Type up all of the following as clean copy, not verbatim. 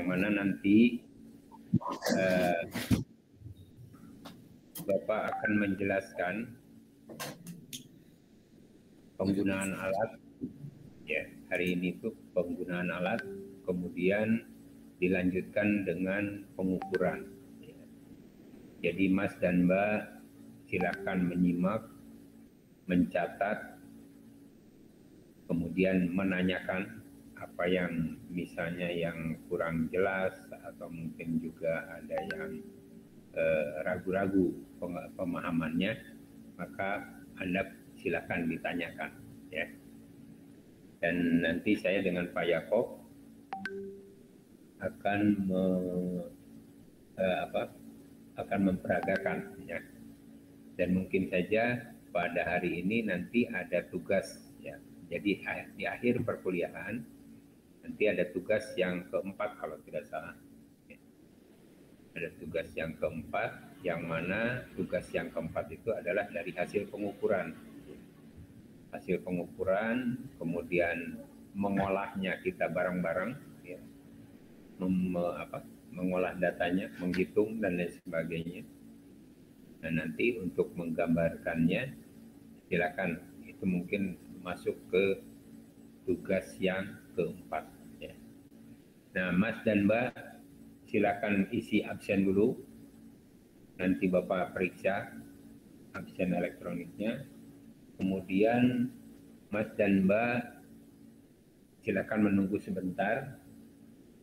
mana nanti Bapak akan menjelaskan penggunaan alat. Ya, hari ini itu penggunaan alat, kemudian dilanjutkan dengan pengukuran. Ya. Jadi Mas dan Mbak silakan menyimak, mencatat, kemudian menanyakan apa yang misalnya yang kurang jelas atau mungkin juga ada yang ragu-ragu pemahamannya, maka Anda silakan ditanyakan, ya. Dan nanti saya dengan Pak Yakob akan akan memperagakan, ya. Dan mungkin saja pada hari ini nanti ada tugas, ya. Jadi di akhir perkuliahan nanti ada tugas yang keempat kalau tidak salah. Ya. Ada tugas yang keempat, yang mana tugas yang keempat itu adalah dari hasil pengukuran. Hasil pengukuran, kemudian mengolahnya kita bareng-bareng, ya. Mengolah datanya, menghitung dan lain sebagainya. Nah, nanti untuk menggambarkannya, silakan, itu mungkin masuk ke tugas yang keempat, ya. Nah, Mas dan Mbak silakan isi absen dulu, nanti Bapak periksa absen elektroniknya. Kemudian Mas dan Mbak silakan menunggu sebentar.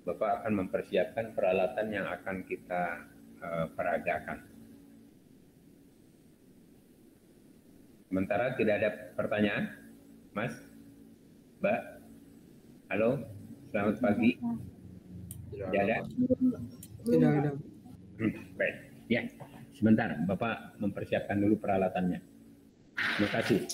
Bapak akan mempersiapkan peralatan yang akan kita peragakan. Sementara tidak ada pertanyaan, Mas, Mbak. Halo, selamat pagi. Tidak ada? Tidak ada. Baik, ya. Sebentar, Bapak mempersiapkan dulu peralatannya. Terima kasih.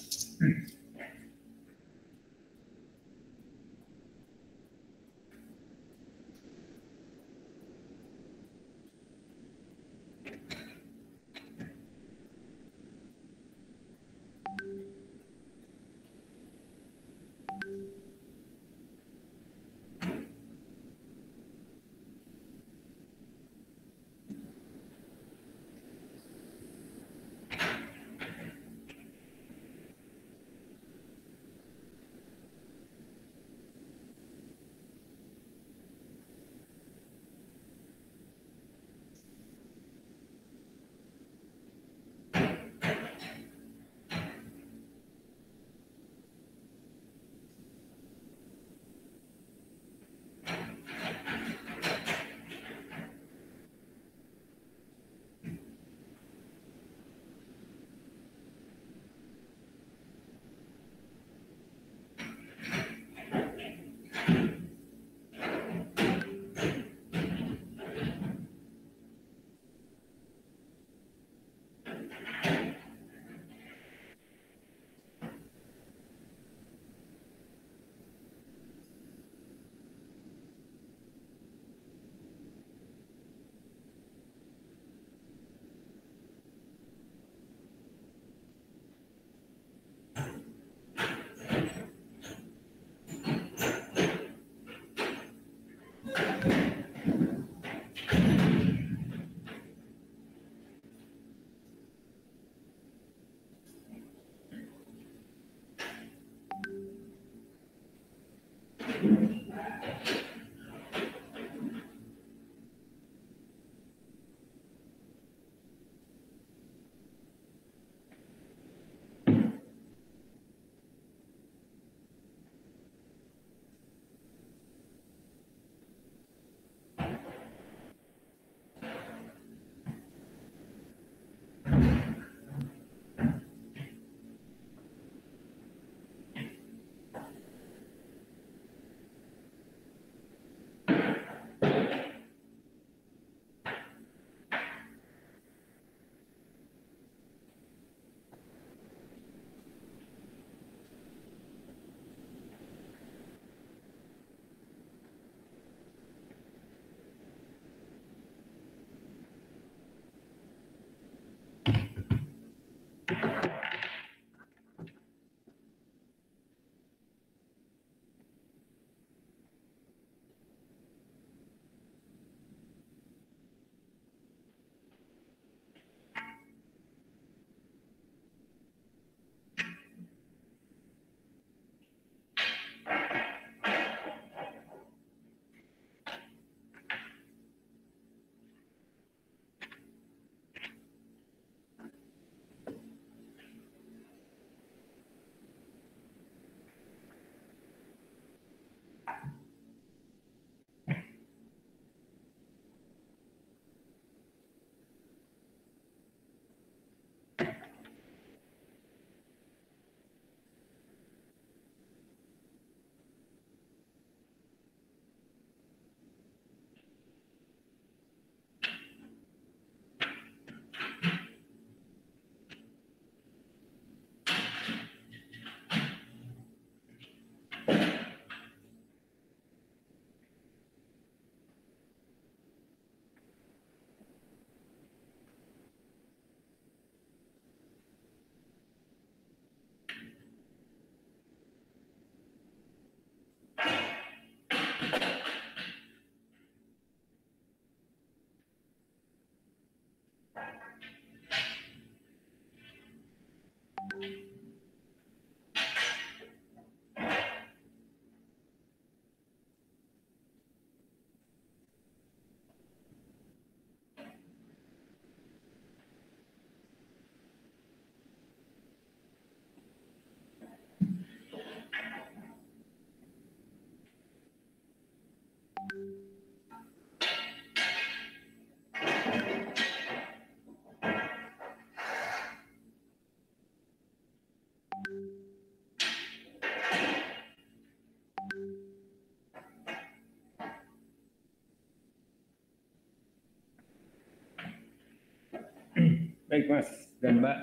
Baik Mas dan Mbak,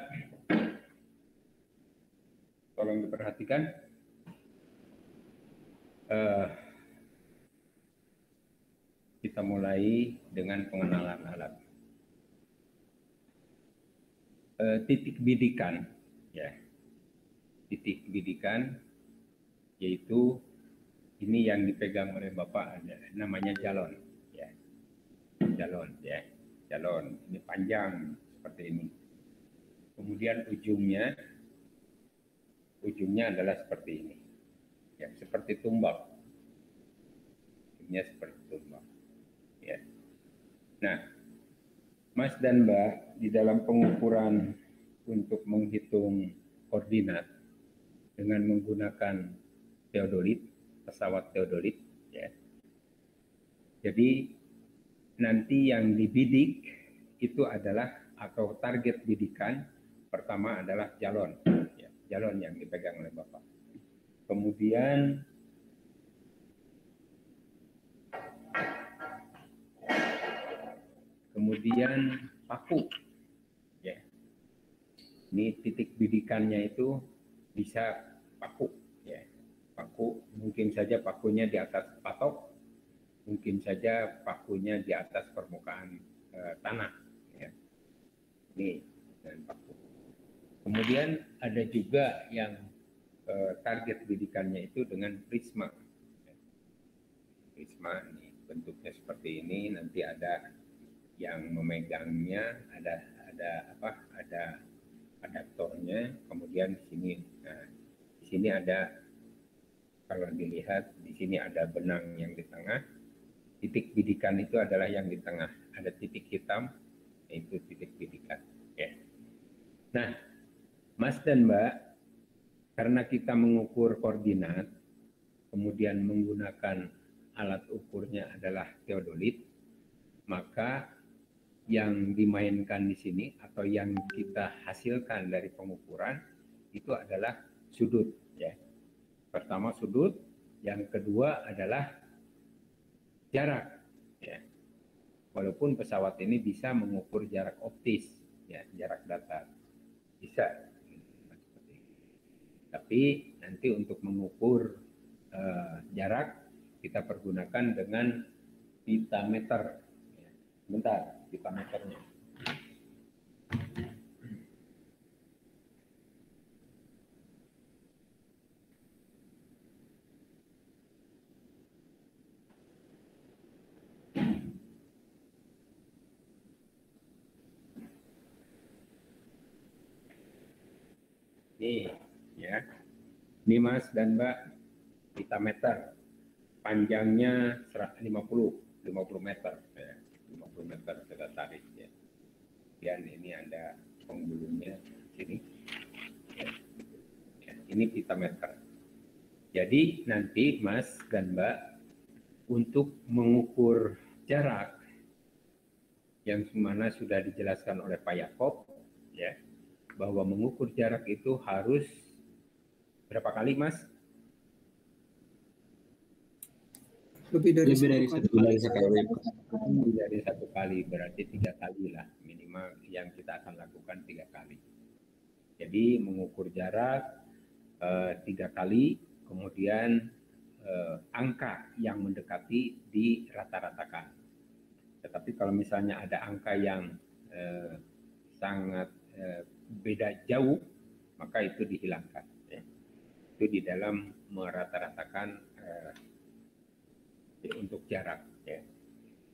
tolong diperhatikan. Kita mulai dengan pengenalan alat. Titik bidikan, ya. Titik bidikan yaitu ini yang dipegang oleh Bapak, namanya jalon, ya. Jalon, ya. Jalon ini panjang seperti ini. Kemudian ujungnya adalah seperti ini, ya, seperti tumbak. Ujungnya seperti tumbak, ya. Nah, Mas dan Mbak, di dalam pengukuran untuk menghitung koordinat dengan menggunakan teodolit, pesawat teodolit, ya. Jadi nanti yang dibidik itu adalah, atau target bidikan pertama adalah jalon, ya, jalon yang dipegang oleh Bapak. Kemudian paku, ya. Ini titik bidikannya itu bisa paku, ya. Paku, mungkin saja pakunya di atas patok, mungkin saja pakunya di atas permukaan tanah, ya. Ini dan paku. Kemudian ada juga yang target bidikannya itu dengan prisma. Prisma ini bentuknya seperti ini, nanti ada yang memegangnya, ada adaptornya, kemudian di sini, nah, di sini ada, kalau dilihat di sini ada benang yang di tengah, titik bidikan itu adalah yang di tengah, ada titik hitam, yaitu titik bidikan, ya. Nah, Mas dan Mbak, karena kita mengukur koordinat, kemudian menggunakan alat ukurnya adalah teodolit, maka yang dimainkan di sini atau yang kita hasilkan dari pengukuran itu adalah sudut, ya. Pertama sudut, yang kedua adalah jarak, ya. Walaupun pesawat ini bisa mengukur jarak optis, ya, jarak datar bisa, tapi nanti untuk mengukur jarak kita pergunakan dengan pitameter, ya. Bentar, pitameternya. Nih, ya. Ini Mas dan Mbak, pitameter. Panjangnya 50 meter, ya. 50 meter kita tarik, ya. Dan ini ada penghulunya di sini. Ya. Ya, ini pitameter. Jadi nanti Mas dan Mbak, untuk mengukur jarak yang mana sudah dijelaskan oleh Pak Yakob, ya, bahwa mengukur jarak itu harus berapa kali, Mas? Lebih dari satu kali. Lebih dari satu kali, berarti 3 kali lah minimal yang kita akan lakukan 3 kali. Jadi mengukur jarak 3 kali, kemudian angka yang mendekati dirata-ratakan. Tetapi kalau misalnya ada angka yang sangat beda jauh, maka itu dihilangkan, ya. Itu di dalam merata-ratakan untuk jarak, ya.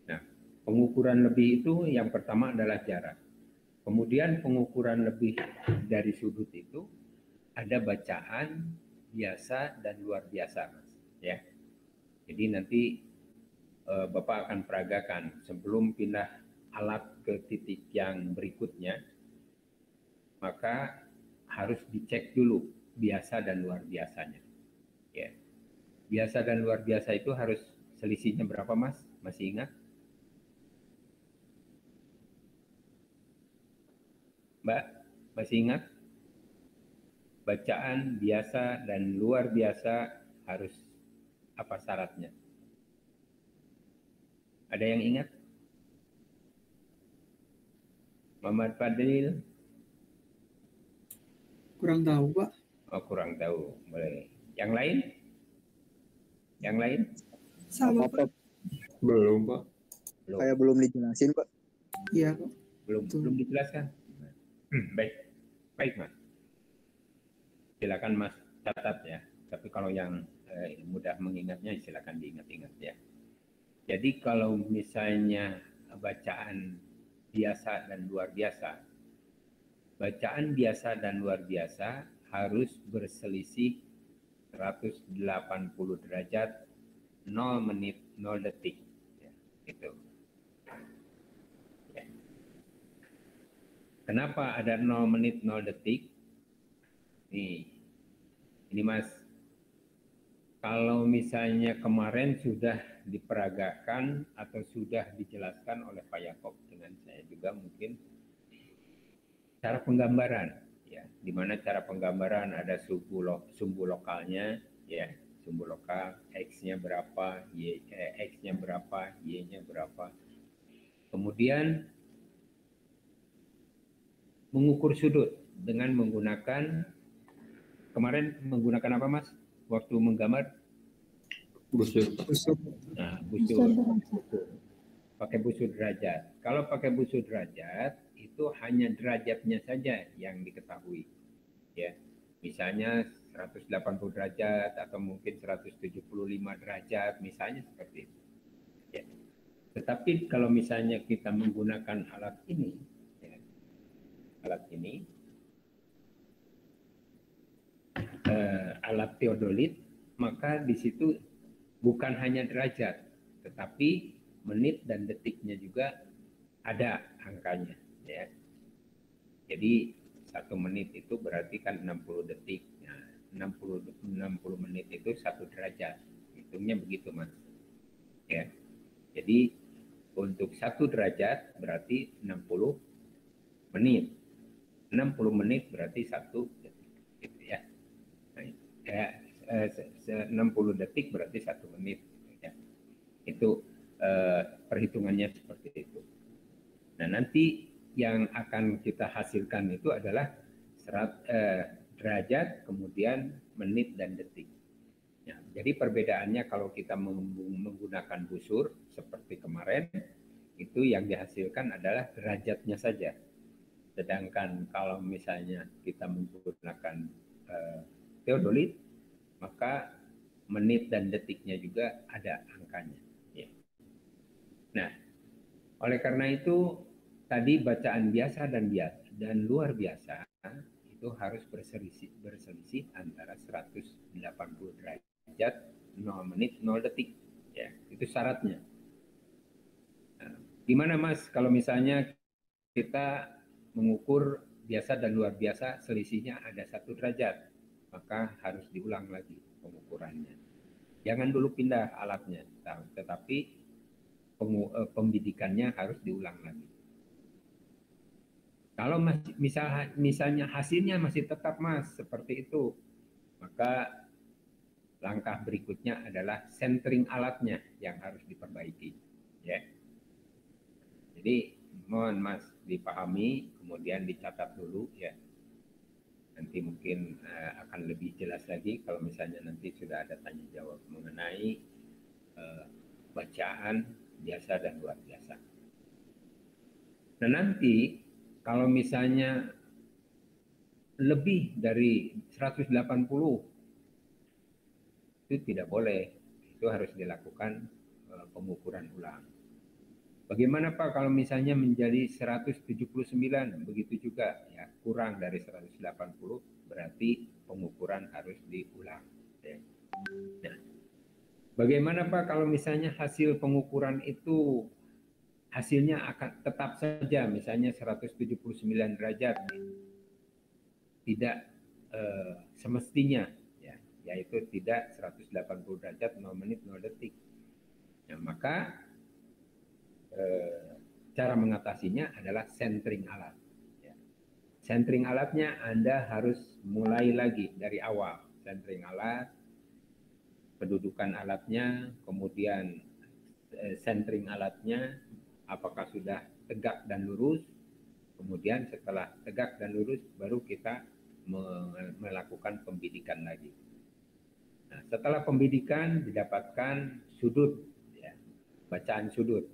Nah, pengukuran lebih itu yang pertama adalah jarak. Kemudian pengukuran lebih dari sudut itu ada bacaan biasa dan luar biasa, Mas, ya. Jadi nanti Bapak akan peragakan sebelum pindah alat ke titik yang berikutnya, maka harus dicek dulu biasa dan luar biasanya, ya. Biasa dan luar biasa itu harus selisihnya berapa, Mas? Masih ingat? Mbak, masih ingat? Bacaan biasa dan luar biasa harus apa syaratnya? Ada yang ingat? Muhammad Fadil? Kurang tahu, Pak. Oh, kurang tahu. Boleh. Yang lain? Yang lain? Sama, Pak. Belum, Pak. Belum. Kayak belum dijelasin, Pak. Iya, Pak. Belum dijelaskan. Baik. Baik, Mas. Silakan Mas catat ya. Tapi kalau yang mudah mengingatnya silakan diingat-ingat ya. Jadi kalau misalnya bacaan biasa dan luar biasa, bacaan biasa dan luar biasa harus berselisih 180 derajat, 0 menit, 0 detik. Ya, gitu. Ya. Kenapa ada 0 menit, 0 detik? Ini Mas, kalau misalnya kemarin sudah diperagakan atau sudah dijelaskan oleh Pak Yakob dengan saya juga mungkin cara penggambaran, ya, di mana cara penggambaran ada sumbu lokalnya, ya, sumbu lokal x-nya berapa, x-nya berapa, y-nya berapa. Kemudian mengukur sudut dengan menggunakan kemarin menggunakan apa Mas? Waktu menggambar busur. Nah, busur. Pakai busur derajat. Kalau pakai busur derajat itu hanya derajatnya saja yang diketahui. Ya. Misalnya 180 derajat atau mungkin 175 derajat misalnya seperti itu. Ya. Tetapi kalau misalnya kita menggunakan alat ini, ya, alat teodolit, maka di situ bukan hanya derajat, tetapi menit dan detiknya juga ada angkanya. Ya. Jadi 1 menit itu berarti kan 60 detik. Nah, 60 menit itu 1 derajat. Hitungnya begitu Mas. Ya. Jadi untuk 1 derajat berarti 60 menit. 60 menit berarti 1 detik. Gitu ya. Nah, 60 detik berarti 1 menit. Ya. Itu perhitungannya seperti itu. Nah, nanti yang akan kita hasilkan itu adalah derajat, kemudian menit dan detik. Ya, jadi perbedaannya kalau kita menggunakan busur seperti kemarin, itu yang dihasilkan adalah derajatnya saja. Sedangkan kalau misalnya kita menggunakan teodolit, maka menit dan detiknya juga ada angkanya. Ya. Nah, oleh karena itu tadi bacaan biasa dan luar biasa itu harus berselisih antara 180 derajat, 0 menit, 0 detik. Ya, itu syaratnya. Nah, gimana Mas kalau misalnya kita mengukur biasa dan luar biasa selisihnya ada 1 derajat, maka harus diulang lagi pengukurannya. Jangan dulu pindah alatnya, tetapi pembidikannya harus diulang lagi. Kalau misalnya hasilnya masih tetap Mas seperti itu, maka langkah berikutnya adalah centering alatnya yang harus diperbaiki. Ya. Jadi mohon Mas dipahami, kemudian dicatat dulu ya. Nanti mungkin akan lebih jelas lagi kalau misalnya nanti sudah ada tanya jawab mengenai bacaan biasa dan luar biasa. Nah nanti kalau misalnya lebih dari 180 itu tidak boleh, itu harus dilakukan pengukuran ulang. Bagaimana Pak kalau misalnya menjadi 179, begitu juga ya, kurang dari 180 berarti pengukuran harus diulang. Ya. Nah, bagaimana Pak kalau misalnya hasil pengukuran itu hasilnya akan tetap saja misalnya 179 derajat, tidak semestinya, ya, yaitu tidak 180 derajat 0 menit 0 detik. Nah, maka cara mengatasinya adalah centering alat. Ya. Centering alatnya Anda harus mulai lagi dari awal. Centering alat, kedudukan alatnya, kemudian centering alatnya, apakah sudah tegak dan lurus, Kemudian setelah tegak dan lurus, baru kita melakukan pembidikan lagi. Nah, setelah pembidikan didapatkan sudut, ya, bacaan sudut.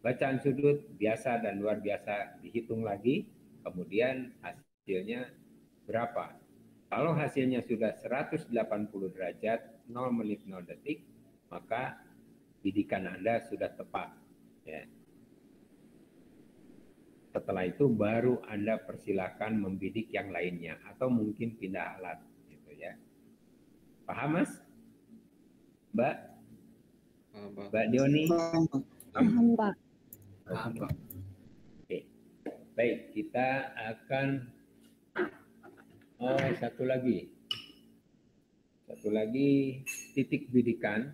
Bacaan sudut biasa dan luar biasa dihitung lagi, kemudian hasilnya berapa. Kalau hasilnya sudah 180 derajat, 0 menit 0 detik, maka bidikan Anda sudah tepat. Ya. Setelah itu baru Anda persilakan membidik yang lainnya atau mungkin pindah alat, gitu ya. Paham, Mas? Mbak? Mbak Dioni? Paham, Pak. Paham, Pak. Oke. Baik, kita akan satu lagi titik bidikan.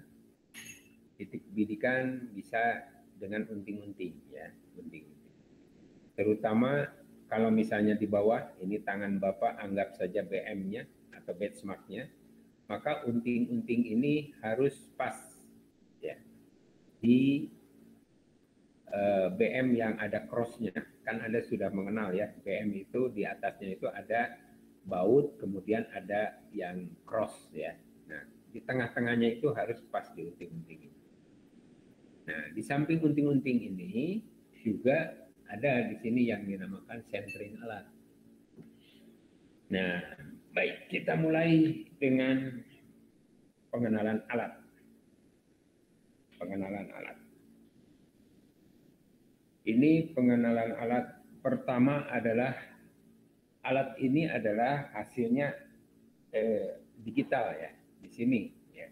Titik bidikan bisa dengan unting-unting, ya, unting-unting. Terutama kalau misalnya di bawah ini tangan Bapak anggap saja BM-nya atau benchmark-nya, maka unting-unting ini harus pas, ya, di BM yang ada cross-nya. Kan Anda sudah mengenal, ya, BM itu di atasnya itu ada baut, kemudian ada yang cross, ya. Nah, di tengah-tengahnya itu harus pas di unting-unting. Nah, di samping unting-unting ini juga ada di sini yang dinamakan centering alat. Nah, baik, kita mulai dengan pengenalan alat. Pengenalan alat. Ini pengenalan alat pertama adalah alat ini adalah hasilnya digital, ya, di sini, ya.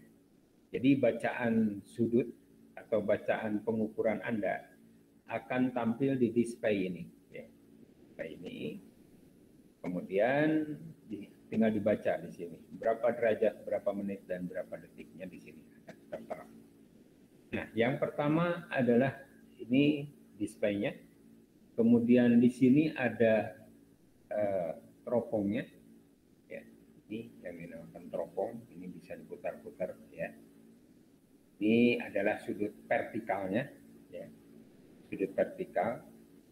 Jadi bacaan sudut atau bacaan pengukuran Anda akan tampil di display ini, ya. Display ini. Kemudian tinggal dibaca di sini berapa derajat, berapa menit dan berapa detiknya di sini tertera. Nah, yang pertama adalah ini displaynya. Kemudian di sini ada teropongnya, ya. Ini yang dinamakan teropong, ini bisa diputar-putar, ya. Ini adalah sudut vertikalnya, ya, sudut vertikal.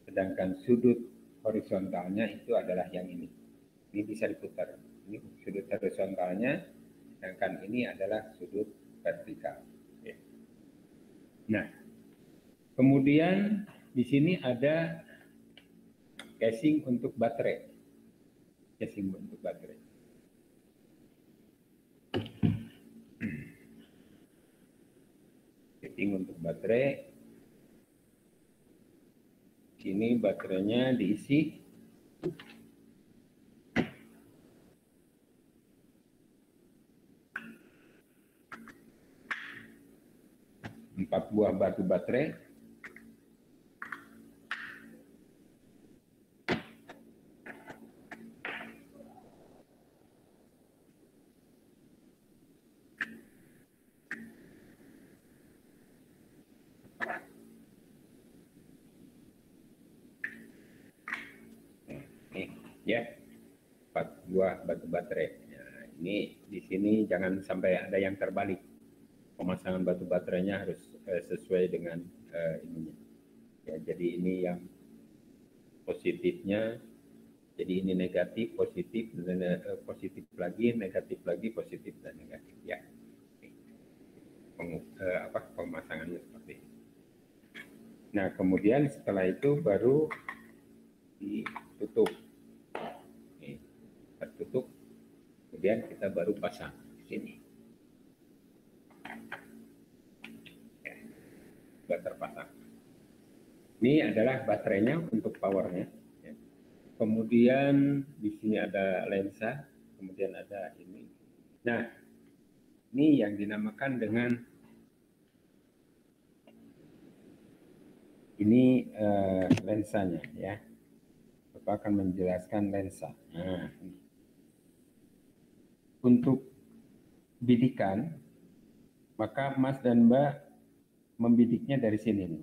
Sedangkan sudut horizontalnya itu adalah yang ini. Ini bisa diputar. Ini sudut horizontalnya, sedangkan ini adalah sudut vertikal. Ya. Nah, kemudian di sini ada casing untuk baterai. Casing untuk baterai. Casing untuk baterai. Sini baterainya diisi 4 buah batu baterai. Nih, ya, 4 buah batu baterai. Nah, ini di sini jangan sampai ada yang terbalik. Pemasangan batu baterainya harus sesuai dengan ininya. Ya, jadi ini yang positifnya, jadi ini negatif, positif, dan positif lagi, negatif lagi, positif dan negatif, ya. Pemasangannya seperti ini. Nah, kemudian setelah itu baru ditutup. Nih, tertutup, kemudian kita baru pasang di sini. Sudah terpasang. Ini adalah baterainya untuk powernya. Ya. Kemudian di sini ada lensa, kemudian ada ini. Nah, ini yang dinamakan dengan ini lensanya, ya. Bapak akan menjelaskan lensa. Nah, ini. Untuk bidikan, maka Mas dan Mbak membidiknya dari sini.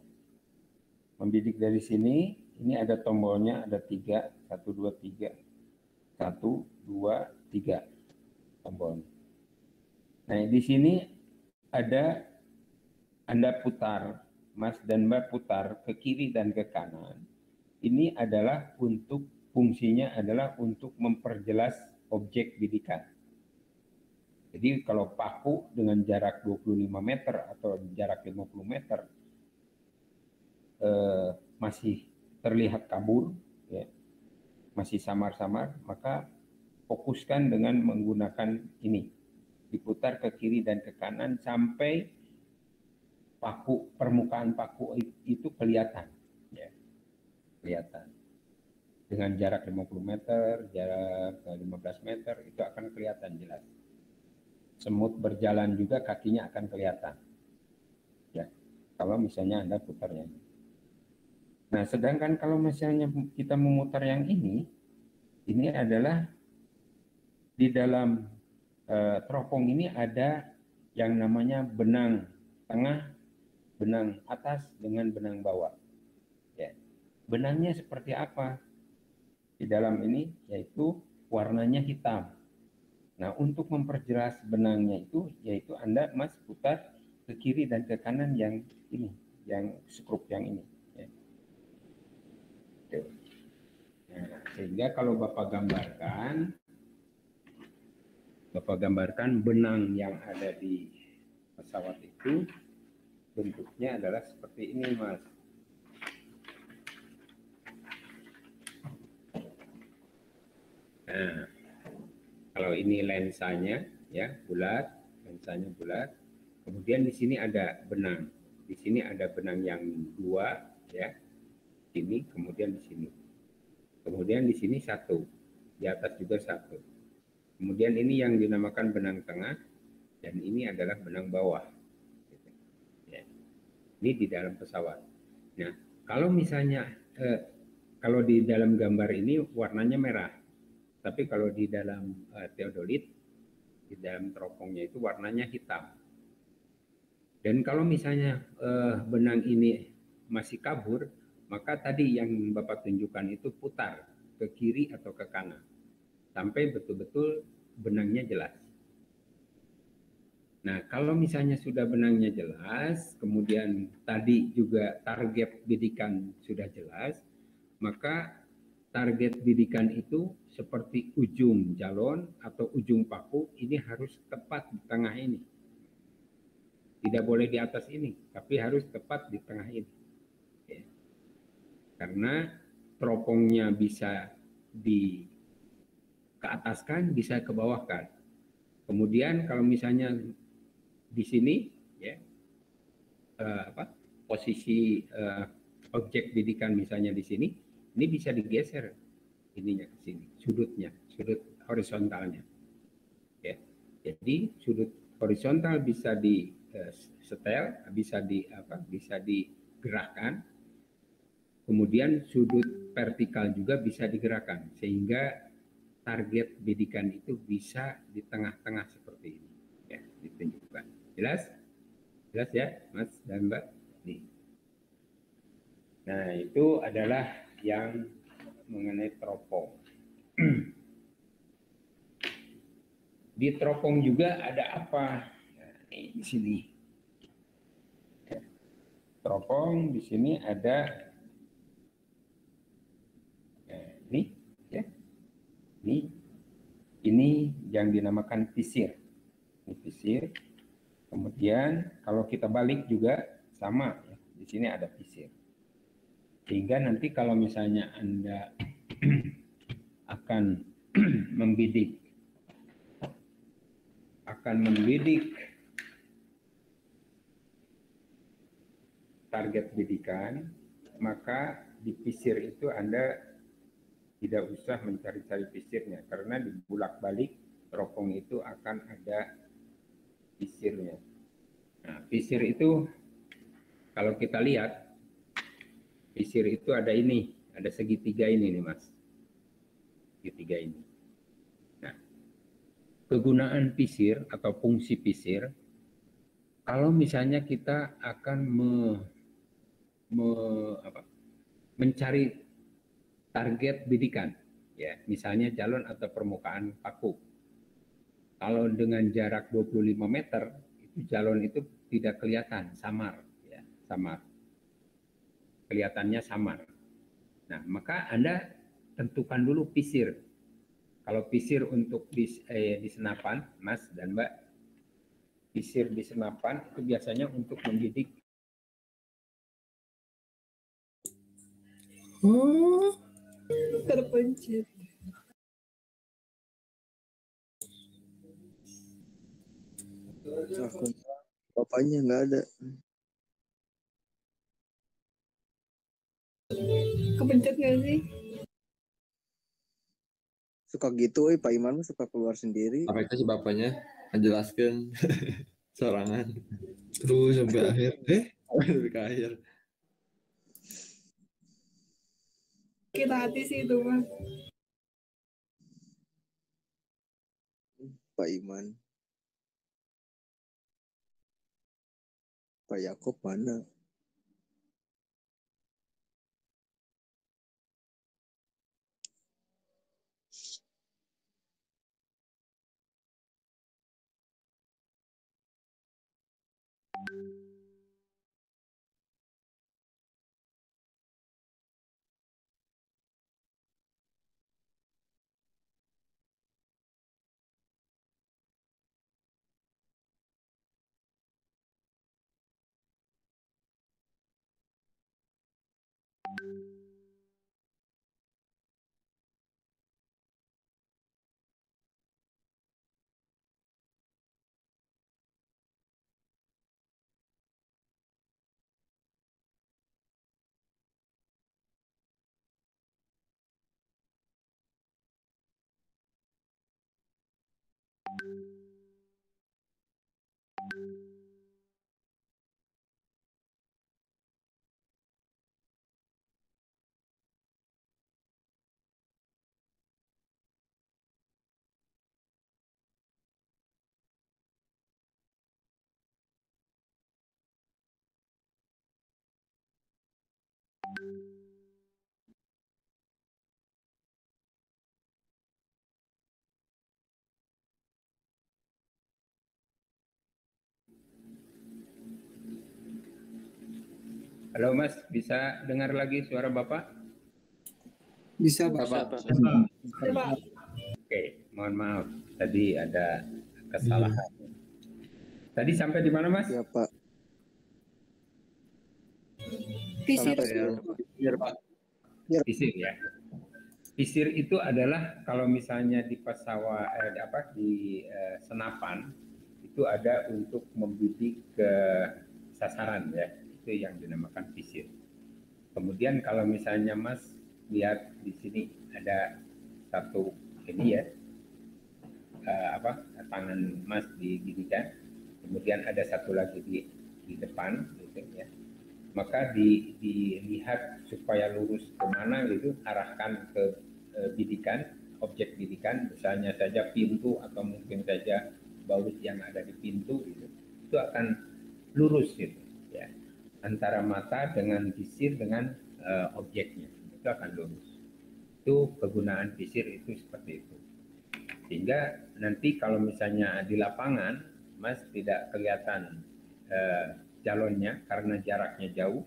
Membidik dari sini, ini ada tombolnya, ada 3, 1, 2, 3. 1, 2, 3 tombol. Nah, di sini ada Anda putar, Mas dan Mbak putar ke kiri dan ke kanan. ini adalah fungsinya adalah untuk memperjelas objek bidikan. Jadi kalau paku dengan jarak 25 meter atau jarak 50 meter masih terlihat kabur, ya, masih samar-samar, maka fokuskan dengan menggunakan ini. Diputar ke kiri dan ke kanan sampai permukaan paku itu kelihatan. Ya, kelihatan. Dengan jarak 50 meter, jarak 15 meter, itu akan kelihatan jelas. Semut berjalan juga kakinya akan kelihatan. Ya, kalau misalnya Anda putarnya. Nah, sedangkan kalau misalnya kita memutar yang ini adalah di dalam teropong ini ada yang namanya benang tengah, benang atas dengan benang bawah. Ya. Benangnya seperti apa? Di dalam ini yaitu warnanya hitam. Nah, untuk memperjelas benangnya itu, yaitu Anda putar ke kiri dan ke kanan yang ini, yang skrup yang ini. Ya. Nah, sehingga kalau Bapak gambarkan benang yang ada di pesawat itu bentuknya adalah seperti ini, Mas. Nah, kalau ini lensanya ya bulat, lensanya bulat. Kemudian di sini ada benang. Di sini ada benang yang dua ya. Ini kemudian di sini. Kemudian di sini satu. Di atas juga satu. Kemudian ini yang dinamakan benang tengah dan ini adalah benang bawah. Ya. Ini di dalam pesawat. Nah, kalau misalnya kalau di dalam gambar ini warnanya merah. Tapi kalau di dalam teodolit, di dalam teropongnya itu warnanya hitam. Dan kalau misalnya benang ini masih kabur, maka tadi yang Bapak tunjukkan itu putar ke kiri atau ke kanan. Sampai betul-betul benangnya jelas. Nah, kalau misalnya sudah benangnya jelas, kemudian tadi juga target bidikan sudah jelas, maka target bidikan itu seperti ujung jalon atau ujung paku ini harus tepat di tengah ini. Tidak boleh di atas ini, tapi harus tepat di tengah ini. Ya. Karena teropongnya bisa di keataskan, bisa ke bawahkan. Kemudian kalau misalnya di sini, ya, posisi objek bidikan misalnya di sini, ini bisa digeser ininya ke sini, sudutnya, sudut horizontalnya. Ya. Jadi sudut horizontal bisa di setel, bisa digerakkan. Kemudian sudut vertikal juga bisa digerakkan sehingga target bidikan itu bisa di tengah-tengah seperti ini. Ya, ditunjukkan. Jelas? Jelas ya, Mas dan Mbak? Nih. Nah, itu adalah yang mengenai teropong. Di teropong juga ada apa? Nah, di sini. Teropong di sini ada ini, ya. Ini yang dinamakan pisir. Ini pisir. Kemudian kalau kita balik juga sama, ya. Di sini ada pisir. Sehingga nanti kalau misalnya Anda akan membidik target bidikan, maka di pisir itu Anda tidak usah mencari-cari pisirnya, karena di bolak-balik teropong itu akan ada pisirnya. Nah, pisir itu kalau kita lihat, pisir itu ada ini, ada segitiga ini nih, Mas. Segitiga ini. Nah, kegunaan pisir atau fungsi pisir, kalau misalnya kita akan mencari target bidikan, ya, misalnya jalon atau permukaan paku. Kalau dengan jarak 25 meter, itu jalon itu tidak kelihatan, samar, ya, samar. Kelihatannya samar. Nah, maka Anda tentukan dulu pisir. Kalau pisir untuk di senapan, Mas dan Mbak, pisir di senapan itu biasanya untuk mendidik. Oh, terpencet. Akun bapaknya nggak ada. Kepencet nggak sih? Suka gitu, Pak Iman suka keluar sendiri. Apa itu si bapaknya menjelaskan sorangan terus sampai akhir sampai ke akhir. Kita hati sih itu mah. Pak Iman. Pak Yakob mana? Halo Mas, bisa dengar lagi suara Bapak? Bisa, Pak. Bapak. Coba. Oke, mohon maaf. Tadi ada kesalahan. Tadi sampai di mana Mas? Ya Pak. Pisir. Biar Pak. Pisir ya. Pisir itu adalah kalau misalnya di pesawat di senapan itu ada untuk membidik ke sasaran ya, itu yang dinamakan pisir. Kemudian kalau misalnya Mas lihat di sini ada satu ini ya, tangan Mas diginikan, kemudian ada satu lagi di depan gitu ya. Maka dilihat supaya lurus kemana gitu, arahkan ke bidikan, objek bidikan, misalnya saja pintu atau mungkin saja baut yang ada di pintu gitu, itu akan lurus gitu ya, antara mata dengan pisir dengan objeknya itu akan lurus. Itu kegunaan pisir itu seperti itu, sehingga nanti kalau misalnya di lapangan Mas tidak kelihatan calonnya karena jaraknya jauh,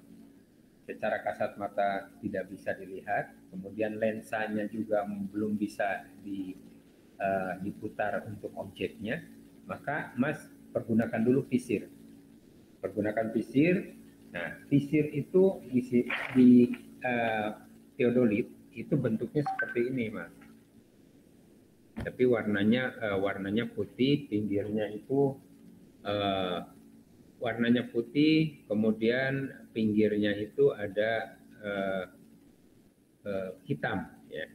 secara kasat mata tidak bisa dilihat, kemudian lensanya juga belum bisa diputar untuk objeknya, maka Mas pergunakan dulu pisir. Pergunakan pisir. Nah, pisir itu di teodolit itu bentuknya seperti ini, Mas. Tapi warnanya putih, pinggirnya itu warnanya putih, kemudian pinggirnya itu ada hitam ya.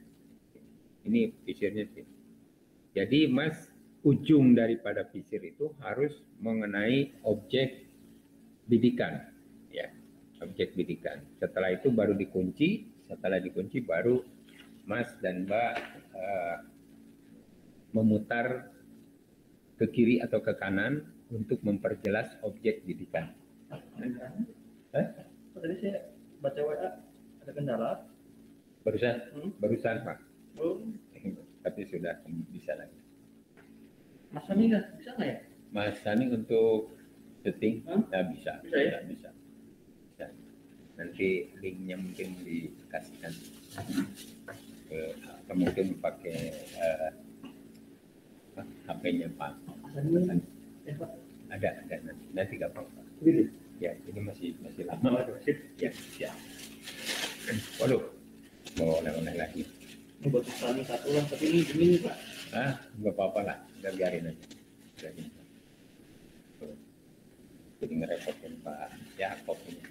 Ini pisirnya sih. Jadi Mas, ujung daripada pisir itu harus mengenai objek bidikan ya, objek bidikan. Setelah itu baru dikunci, setelah dikunci baru Mas dan Mbak memutar ke kiri atau ke kanan untuk memperjelas objek bidikan. Tadi saya baca WA ada kendala. Barusan Pak. Tapi sudah bisa lagi. Mas Sani bisa nggak ya? Mas Sani untuk syuting bisa. Bisa ya? Bisa. Nanti linknya mungkin dikasihkan ke, atau mungkin pakai HP-nya Pak. Pak. Ada nanti gampang Pak. Gitu. Ya, ini masih lama. Ya, ya. Waduh, mau oleh-oleh lagi. Ini buat kami satu lah, tapi ini dingin Pak. Nggak apa-apa lah, udah biarin aja. Jadi ngerepotin Pak Yakob ini.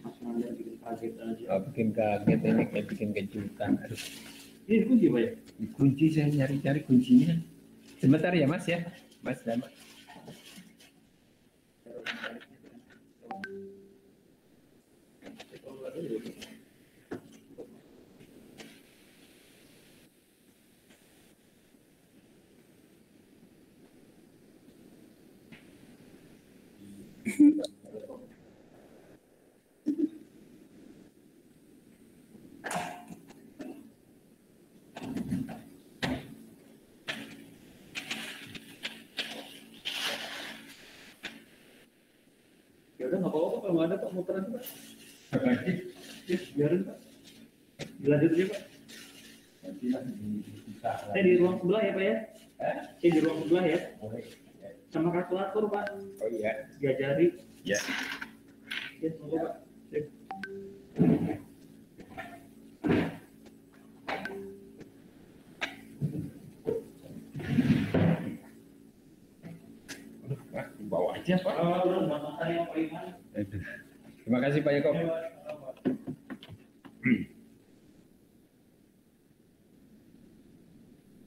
Mas Manda bikin kaget aja. Bikin kaget ini kayak bikin kejutan. Aduh, Ini kunci Pak ya? kunci saya nyari-cari kuncinya. Sebentar ya Mas ya, Mas Dama. Ya udah nggak apa-apa kalau nggak ada Pak muteran Pak. Ya, biarin Pak. Dilanjut aja Pak. Saya di ruang sebelah ya Pak ya. Saya di ruang sebelah ya. Sama kalkulator Pak. Oh iya. Diajari. Ya. Ya, semoga Pak. Sip. Pak, bawa aja Pak. Aduh. Terima kasih Pak Yakob.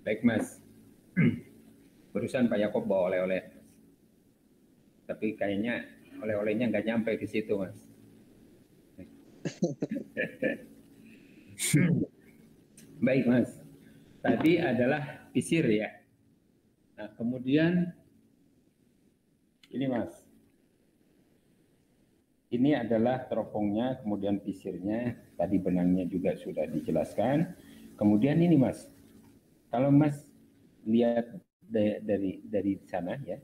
Baik Mas. Barusan Pak Yakob bawa oleh-oleh. Tapi kayaknya oleh-olehnya nggak nyampe ke situ Mas. Baik Mas. Tadi adalah pisir ya. Nah kemudian ini Mas. Ini adalah teropongnya, kemudian pisirnya, tadi benangnya juga sudah dijelaskan. Kemudian ini Mas, kalau Mas lihat dari sana ya,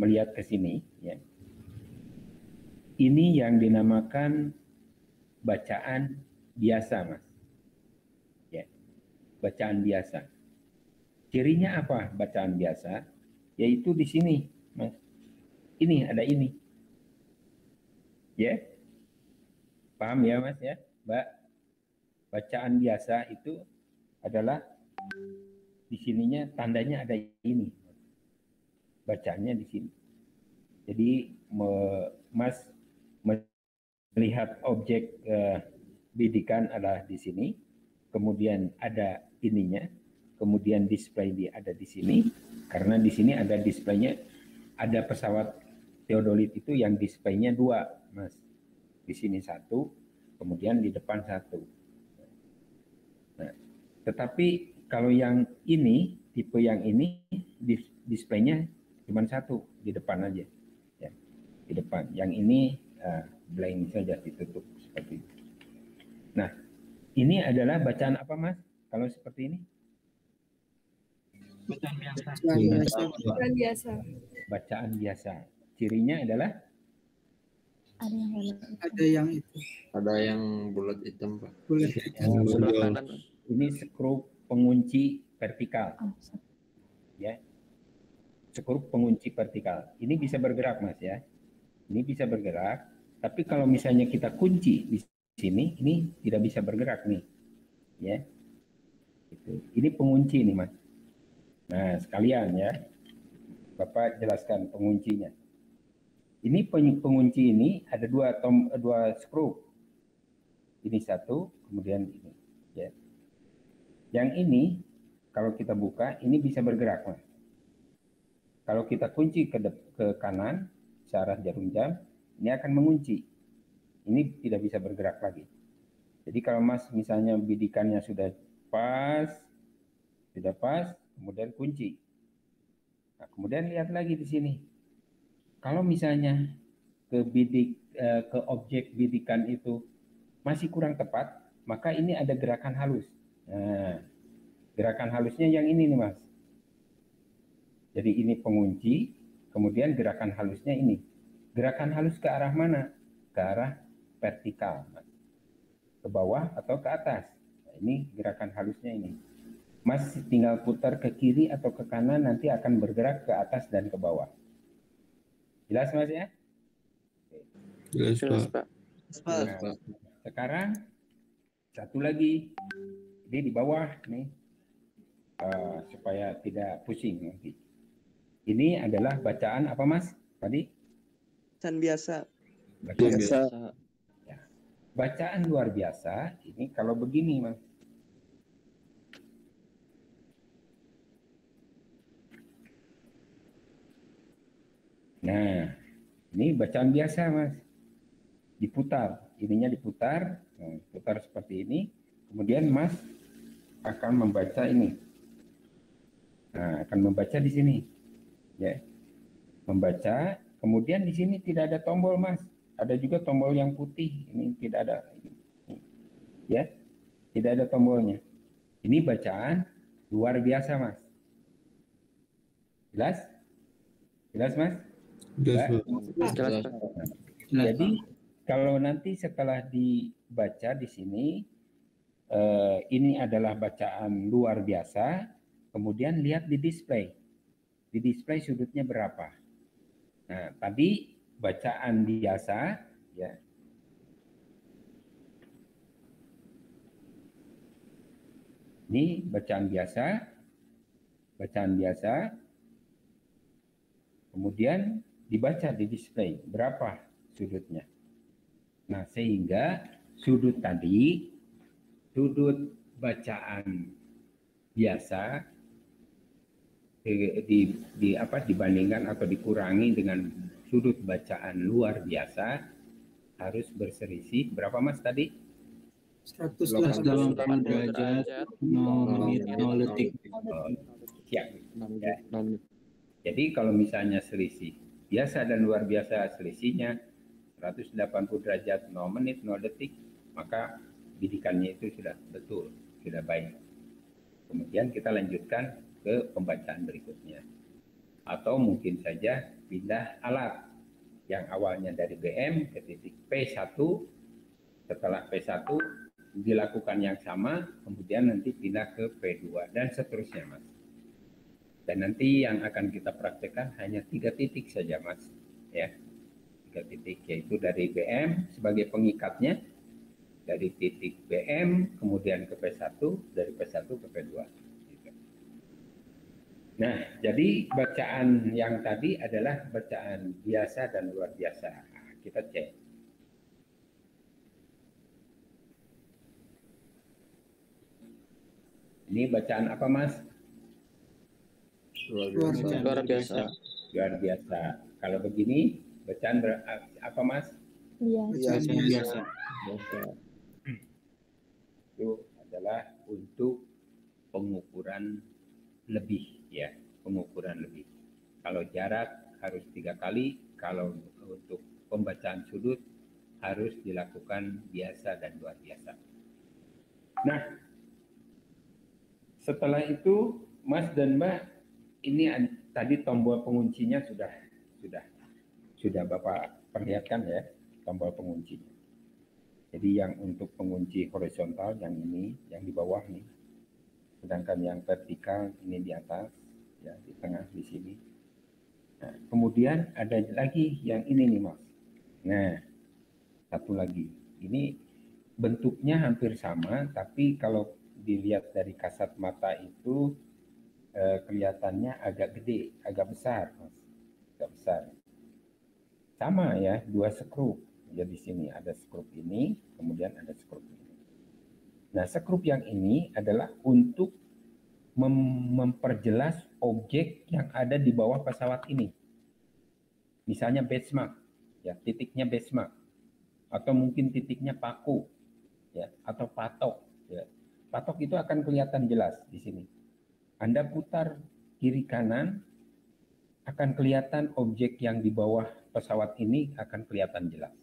melihat ke sini ya, ini yang dinamakan bacaan biasa Mas. Ya, bacaan biasa. Cirinya apa bacaan biasa? Yaitu di sini Mas. Ini ada ini. Ya, paham ya Mas ya, Mbak? Bacaan biasa itu adalah di sininya tandanya ada ini, bacaannya di sini. Jadi Mas melihat objek bidikan adalah di sini, kemudian ada ininya, kemudian display ada di sini, karena di sini ada displaynya, ada pesawat teodolit itu yang displaynya 2. Mas, di sini 1, kemudian di depan 1. Nah, tetapi kalau yang ini, tipe yang ini, displaynya cuma 1 di depan aja, ya, di depan. Yang ini blank saja, ditutup seperti itu. Nah, ini adalah bacaan apa Mas? Kalau seperti ini? Bacaan biasa. Bacaan biasa. Bacaan biasa. Cirinya adalah Ada yang itu. Ada yang bulat hitam Pak. Boleh. ini skrup pengunci vertikal. Ya. Skrup pengunci vertikal. Ini bisa bergerak Mas ya. Ini bisa bergerak, tapi kalau misalnya kita kunci di sini, ini tidak bisa bergerak nih. Ya. Ini pengunci nih Mas. Nah, sekalian ya. Bapak jelaskan penguncinya. Ini pengunci ini ada dua skrup. Ini 1, kemudian ini. Ya. Yang ini kalau kita buka ini bisa bergerak, Mas. Kalau kita kunci ke kanan searah jarum jam, ini akan mengunci. Ini tidak bisa bergerak lagi. Jadi kalau Mas misalnya bidikannya sudah pas, kemudian kunci. Nah, kemudian lihat lagi di sini. Kalau misalnya ke objek bidikan itu masih kurang tepat, maka ini ada gerakan halus. Nah, gerakan halusnya yang ini nih Mas. Jadi ini pengunci, kemudian gerakan halusnya ini. Gerakan halus ke arah mana? Ke arah vertikal, ke bawah atau ke atas. Nah, ini gerakan halusnya ini. Mas tinggal putar ke kiri atau ke kanan, nanti akan bergerak ke atas dan ke bawah. Jelas Mas ya? Jelas, Pak. Nah, sekarang satu lagi, ini di bawah nih, supaya tidak pusing nanti. Ini adalah bacaan apa Mas? Tadi? Bacaan biasa. Bacaan Biasa. Ya. Bacaan luar biasa ini kalau begini Mas. Nah, ini bacaan biasa Mas. Diputar, ininya diputar, nah, putar seperti ini. Kemudian Mas akan membaca ini. Nah, akan membaca di sini. Ya. Membaca, kemudian di sini tidak ada tombol Mas. Ada juga tombol yang putih, ini tidak ada. Ya. Tidak ada tombolnya. Ini bacaan luar biasa Mas. Jelas? Jelas Mas? Jelas, Pak. Jadi kalau nanti setelah dibaca di sini, ini adalah bacaan luar biasa, kemudian lihat di display. Di display sudutnya berapa. Nah, tadi bacaan biasa, ya. Ini bacaan biasa, kemudian dibaca di display berapa sudutnya. Nah, sehingga sudut tadi, sudut bacaan biasa dibandingkan atau dikurangi dengan sudut bacaan luar biasa harus berselisih berapa Mas tadi? 180 derajat, 0 menit, 0 detik. Siap. Ya. Jadi kalau misalnya selisih biasa dan luar biasa selisihnya 180 derajat 0 menit 0 detik, maka bidikannya itu sudah betul, sudah baik. Kemudian kita lanjutkan ke pembacaan berikutnya. Atau mungkin saja pindah alat yang awalnya dari BM ke titik P1, setelah P1 dilakukan yang sama, kemudian nanti pindah ke P2 dan seterusnya Mas. Dan nanti yang akan kita praktekkan hanya 3 titik saja Mas, ya. 3 titik, yaitu dari BM sebagai pengikatnya, dari titik BM kemudian ke P1, dari P1 ke P2. Gitu. Nah, jadi bacaan yang tadi adalah bacaan biasa dan luar biasa. Nah, kita cek. Ini bacaan apa Mas? Luar biasa. Luar biasa. Kalau begini, bacaan apa Mas? Biasa. Itu adalah untuk pengukuran lebih, ya, pengukuran lebih. Kalau jarak harus 3 kali, kalau untuk pembacaan sudut harus dilakukan biasa dan luar biasa. Nah, setelah itu Mas dan Mbak, ini tadi tombol penguncinya sudah Bapak perlihatkan ya, tombol penguncinya. Jadi yang untuk pengunci horizontal yang ini, yang di bawah nih. Sedangkan yang vertikal ini di atas, ya di tengah di sini. Nah, kemudian ada lagi yang ini nih Mas. Nah, satu lagi. Ini bentuknya hampir sama, tapi kalau dilihat dari kasat mata itu kelihatannya agak gede, agak besar Mas. Agak besar. Sama ya, 2 skrup. Jadi sini ada skrup ini, kemudian ada skrup ini. Nah, skrup yang ini adalah untuk memperjelas objek yang ada di bawah pesawat ini. Misalnya benchmark, ya, titiknya benchmark, atau mungkin titiknya paku, ya, atau patok. Ya. Patok itu akan kelihatan jelas di sini. Anda putar kiri kanan, akan kelihatan objek yang di bawah pesawat ini akan kelihatan jelas.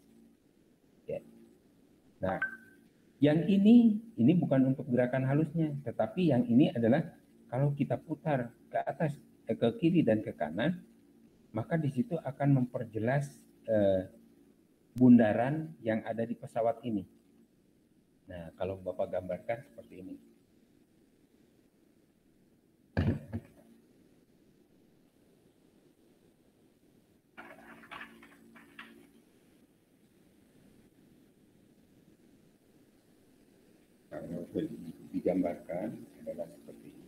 Ya. Nah, yang ini bukan untuk gerakan halusnya, tetapi yang ini adalah kalau kita putar ke atas, ke kiri dan ke kanan, maka di situ akan memperjelas bundaran yang ada di pesawat ini. Nah, kalau Bapak gambarkan seperti ini. Kalau digambarkan adalah seperti ini.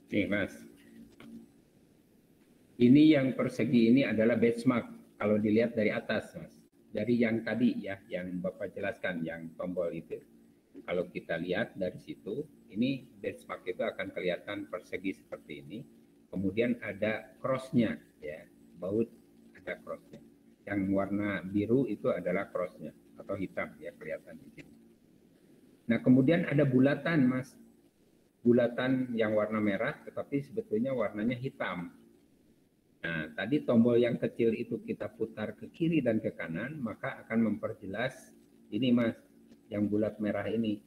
Nih, Mas. Ini yang persegi ini adalah benchmark kalau dilihat dari atas, Mas. Dari yang tadi ya, yang Bapak jelaskan, yang tombol itu. Kalau kita lihat dari situ, ini benchmark itu akan kelihatan persegi seperti ini. Kemudian ada cross-nya, ya, baut ada cross-nya. Yang warna biru itu adalah cross-nya atau hitam, ya, kelihatan di sini. Nah, kemudian ada bulatan, Mas. Bulatan yang warna merah, tetapi sebetulnya warnanya hitam. Nah, tadi tombol yang kecil itu kita putar ke kiri dan ke kanan, maka akan memperjelas ini, Mas, yang bulat merah ini.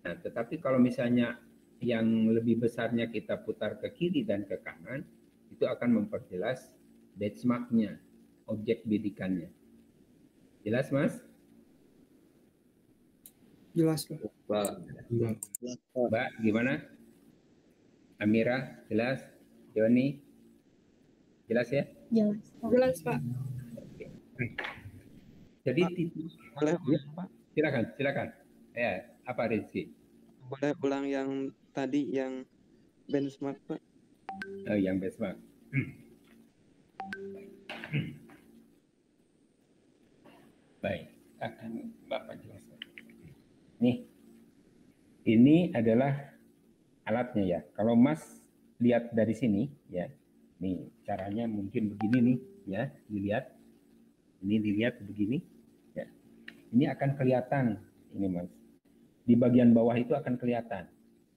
Nah, tetapi kalau misalnya yang lebih besarnya kita putar ke kiri dan ke kanan, itu akan memperjelas benchmark-nya, objek bidikannya. Jelas, Mas? Jelas, Pak. Mbak, gimana? Amira, jelas? Joni, jelas ya? Jelas, Pak. Jelas, Pak. Oke. Jadi Boleh Pak? silakan. Ya, apa Rizky? Boleh ulang yang tadi yang benchmark, Pak? Oh, yang benchmark. Baik, akan Bapak jelaskan. Nih, ini adalah alatnya ya. Kalau Mas lihat dari sini ya, nih caranya mungkin begini nih ya, dilihat. Ini dilihat begini ya. Ini akan kelihatan ini Mas. Di bagian bawah itu akan kelihatan.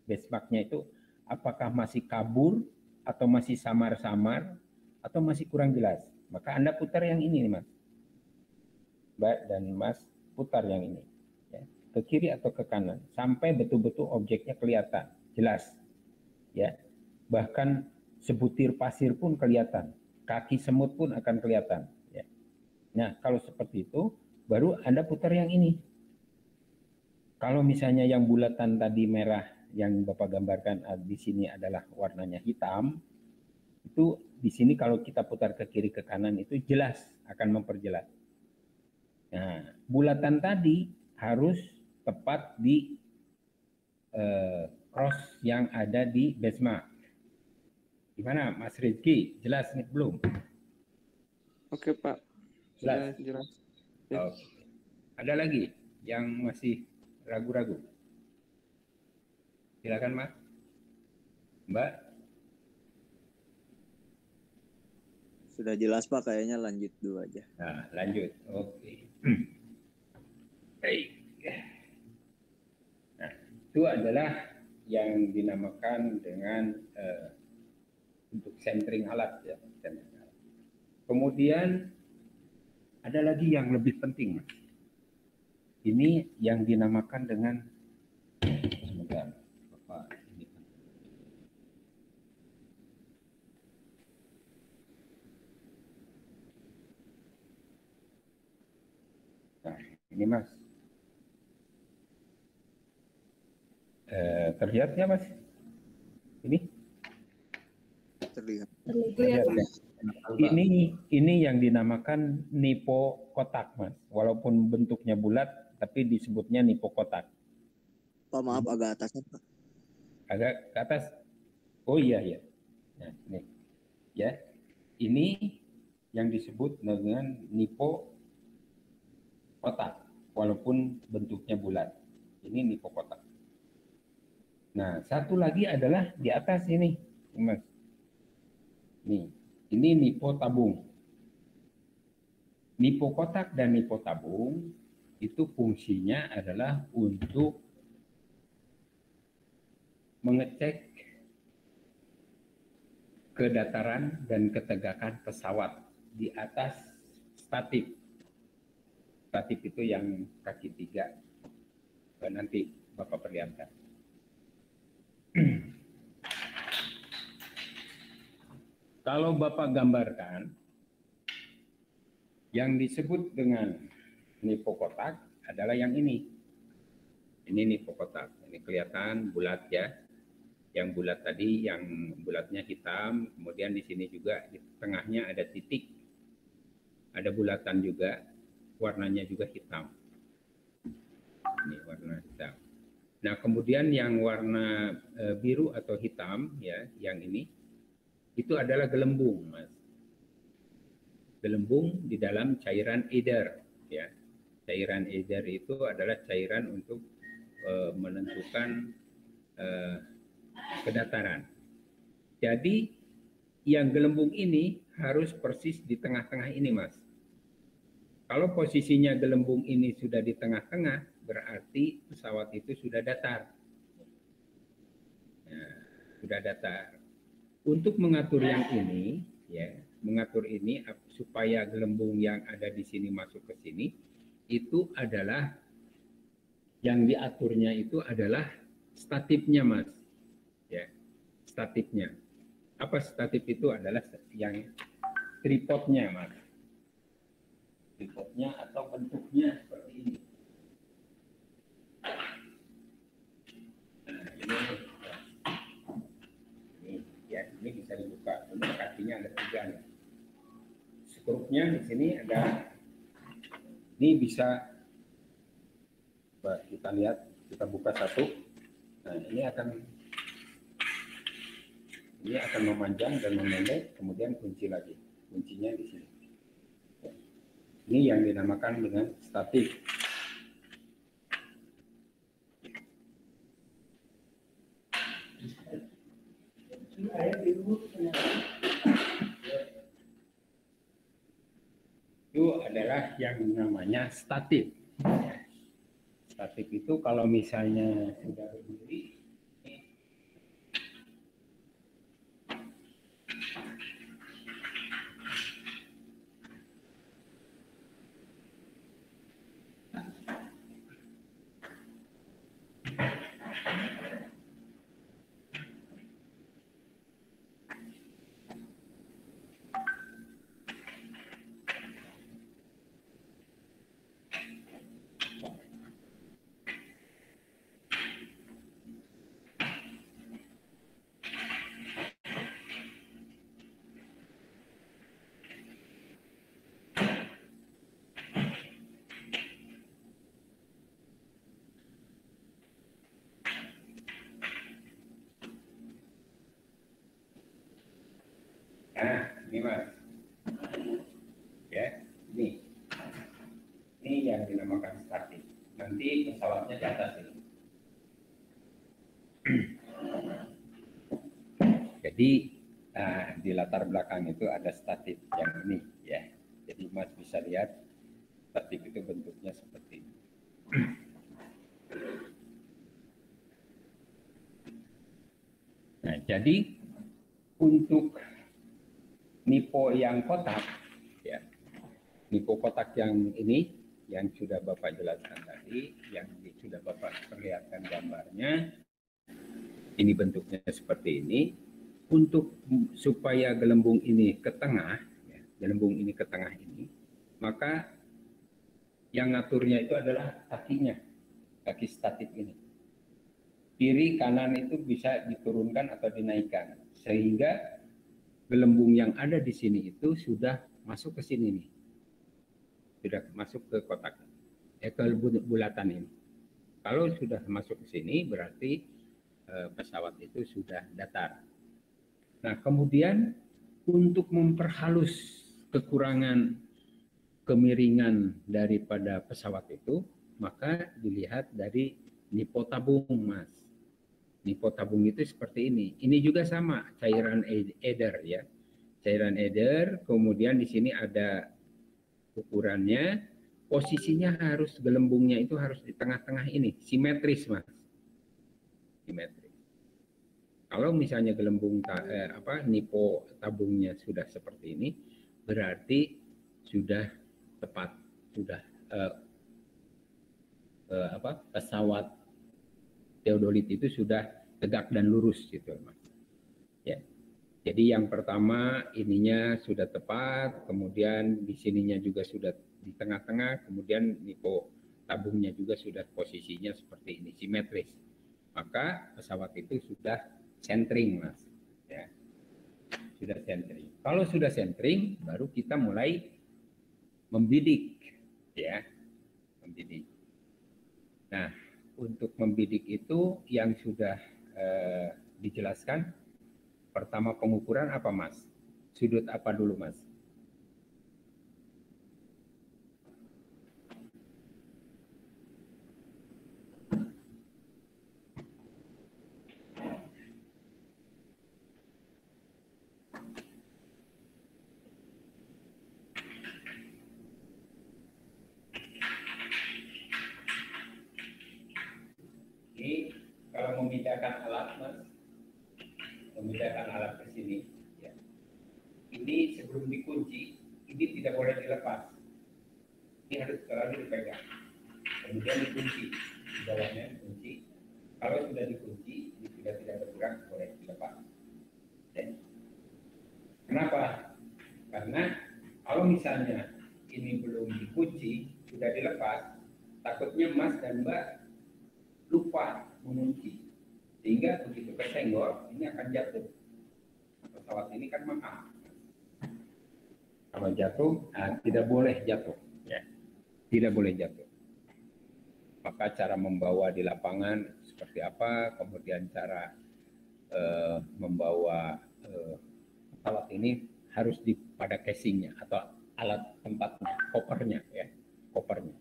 Benchmark-nya itu apakah masih kabur atau masih samar-samar atau masih kurang jelas. Maka Anda putar yang ini nih Mas. Mbak dan Mas putar yang ini. Ke kiri atau ke kanan sampai betul-betul objeknya kelihatan jelas ya, bahkan sebutir pasir pun kelihatan, kaki semut pun akan kelihatan ya. Nah, kalau seperti itu baru Anda putar yang ini. Kalau misalnya yang bulatan tadi merah yang Bapak gambarkan di sini adalah warnanya hitam, itu di sini kalau kita putar ke kiri ke kanan itu jelas akan memperjelas. Nah, bulatan tadi harus tepat di cross yang ada di benchmark. Gimana Mas Rizky? Jelas nih belum? Oke, Pak. Jelas. Jelas. Ya. Oke. Ada lagi yang masih ragu-ragu? Silakan Mas. Mbak. Sudah jelas Pak, kayaknya lanjut dulu aja. Nah, lanjut. Oke. Baik. Nah, itu adalah yang dinamakan dengan untuk centering alat ya. Kemudian ada lagi yang lebih penting, Mas. Ini yang dinamakan dengan sebentar, Bapak ini. Nah, ini Mas. Terlihat nggak Mas? Ini? Terlihat. Terlihat, Pak. Ini yang dinamakan nipo kotak, Mas. Walaupun bentuknya bulat, tapi disebutnya nipo kotak. Pak, maaf agak atasnya Pak. Agak ke atas. Oh iya ya. Nah, ini ya. Ini yang disebut dengan nipo kotak, walaupun bentuknya bulat. Ini nipo kotak. Nah, satu lagi adalah di atas ini, Mas. Nih, ini nipo tabung. Nipo kotak dan nipo tabung itu fungsinya adalah untuk mengecek kedataran dan ketegakan pesawat di atas statif. Statif itu yang kaki 3. Nanti Bapak perlihatkan. Kalau Bapak gambarkan, yang disebut dengan nipo kotak adalah yang ini. Ini nipo kotak. Ini kelihatan bulat ya. Yang bulat tadi, yang bulatnya hitam, kemudian di sini juga di tengahnya ada titik, ada bulatan juga, warnanya juga hitam. Ini warna hitam. Nah, kemudian yang warna biru atau hitam ya, yang ini itu adalah gelembung, Mas. Gelembung di dalam cairan eder ya. Cairan eder itu adalah cairan untuk menentukan kedataran. Jadi yang gelembung ini harus persis di tengah-tengah ini, Mas. Kalau posisinya gelembung ini sudah di tengah-tengah, berarti pesawat itu sudah datar. Nah, sudah datar. Untuk mengatur yang ini, ya, mengatur ini supaya gelembung yang ada di sini masuk ke sini, itu adalah yang diaturnya itu adalah statifnya, Mas. Ya, statifnya. Apa statif itu adalah yang tripodnya, Mas. Tripodnya atau bentuknya seperti ini. Nah, ini bisa dibuka. Ini kakinya ada 3 nih. Skrupnya di sini ada. Ini bisa kita lihat, kita buka satu. Nah, ini akan memanjang dan memendek, kemudian kunci lagi. Kuncinya di sini. Ini yang dinamakan dengan statif. Itu adalah yang namanya statif. Statif itu kalau misalnya sudah berdiri, nah, ini Mas. Ya, ini yang dinamakan statif. Nanti pesawatnya di atas ini. Jadi di latar belakang itu ada statif yang ini ya. Jadi Mas bisa lihat statif itu bentuknya seperti ini. Nah, jadi untuk nipo yang kotak, ya, nipo kotak yang ini, yang sudah Bapak jelaskan tadi, yang sudah Bapak perlihatkan gambarnya, ini bentuknya seperti ini. Untuk supaya gelembung ini ke tengah, ya, gelembung ini ke tengah ini, maka yang ngaturnya itu adalah kakinya, kaki statif ini. Kiri kanan itu bisa diturunkan atau dinaikkan, sehingga gelembung yang ada di sini itu sudah masuk ke sini nih. Sudah masuk ke kotak. Ke bulatan ini. Kalau sudah masuk ke sini berarti pesawat itu sudah datar. Nah, kemudian untuk memperhalus kekurangan kemiringan daripada pesawat itu, maka dilihat dari nipo tabung, Mas. Nipo tabung itu seperti ini. Ini juga sama, cairan eder ya. Cairan eder, kemudian di sini ada ukurannya, posisinya harus gelembungnya itu harus di tengah-tengah ini, simetris Mas. Simetris. Kalau misalnya gelembung nipo tabungnya sudah seperti ini, berarti sudah tepat, sudah pesawat teodolit itu sudah tegak dan lurus gitu Mas. Ya. Jadi yang pertama ininya sudah tepat, kemudian di sininya juga sudah di tengah-tengah, kemudian nipo tabungnya juga sudah posisinya seperti ini, simetris. Maka pesawat itu sudah centering Mas. Ya. Sudah centering. Kalau sudah centering, baru kita mulai membidik, ya, membidik. Nah, untuk membidik itu yang sudah dijelaskan, pertama pengukuran apa Mas? Sudut apa dulu Mas? Ini kalau memindahkan alat Mas, memindahkan alat ke sini, ya. Ini sebelum dikunci, ini tidak boleh dilepas. Ini harus selalu dipegang. Kemudian dikunci, di bawahnya dikunci. Kalau sudah dikunci, ini sudah tidak bergerak, boleh dilepas. Ya. Kenapa? Karena kalau misalnya ini belum dikunci, sudah dilepas, takutnya Mas dan Mbak lupa mengunci. Sehingga begitu kesenggol, ini akan jatuh. Pesawat ini kan mahal. Kalau jatuh, tidak boleh jatuh. Ya. Tidak boleh jatuh. Maka cara membawa di lapangan seperti apa, kemudian cara membawa pesawat ini harus pada casingnya atau alat tempatnya, kopernya, ya, kopernya.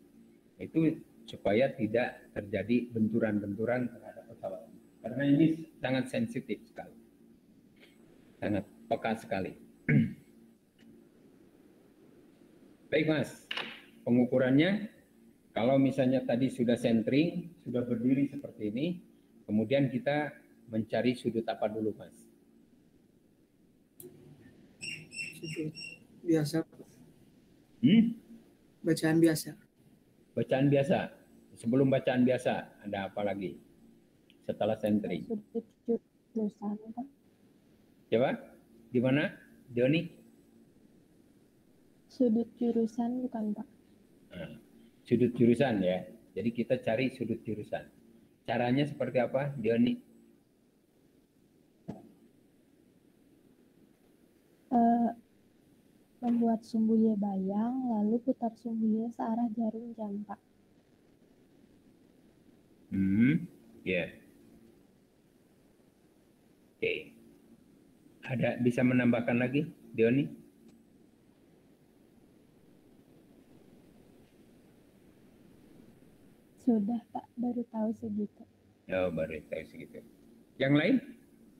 Itu supaya tidak terjadi benturan-benturan terhadap pesawat. Karena ini sangat sensitif sekali, sangat peka sekali. Baik Mas, pengukurannya kalau misalnya tadi sudah centering, sudah berdiri seperti ini, kemudian kita mencari sudut apa dulu Mas? Sudut biasa. Bacaan biasa. Bacaan biasa. Sebelum bacaan biasa, ada apa lagi? Setelah centering. Sudut jurusan, Pak. Coba, di mana? Doni? Sudut jurusan bukan, Pak. Nah, sudut jurusan ya. Jadi kita cari sudut jurusan. Caranya seperti apa, Doni? Membuat sumbu Y bayang, lalu putar sumbu Y searah jarum jam, Pak. Ya. Oke. Ada bisa menambahkan lagi, Doni? Sudah, Pak. Baru tahu segitu. Oh, baru tahu segitu. Yang lain?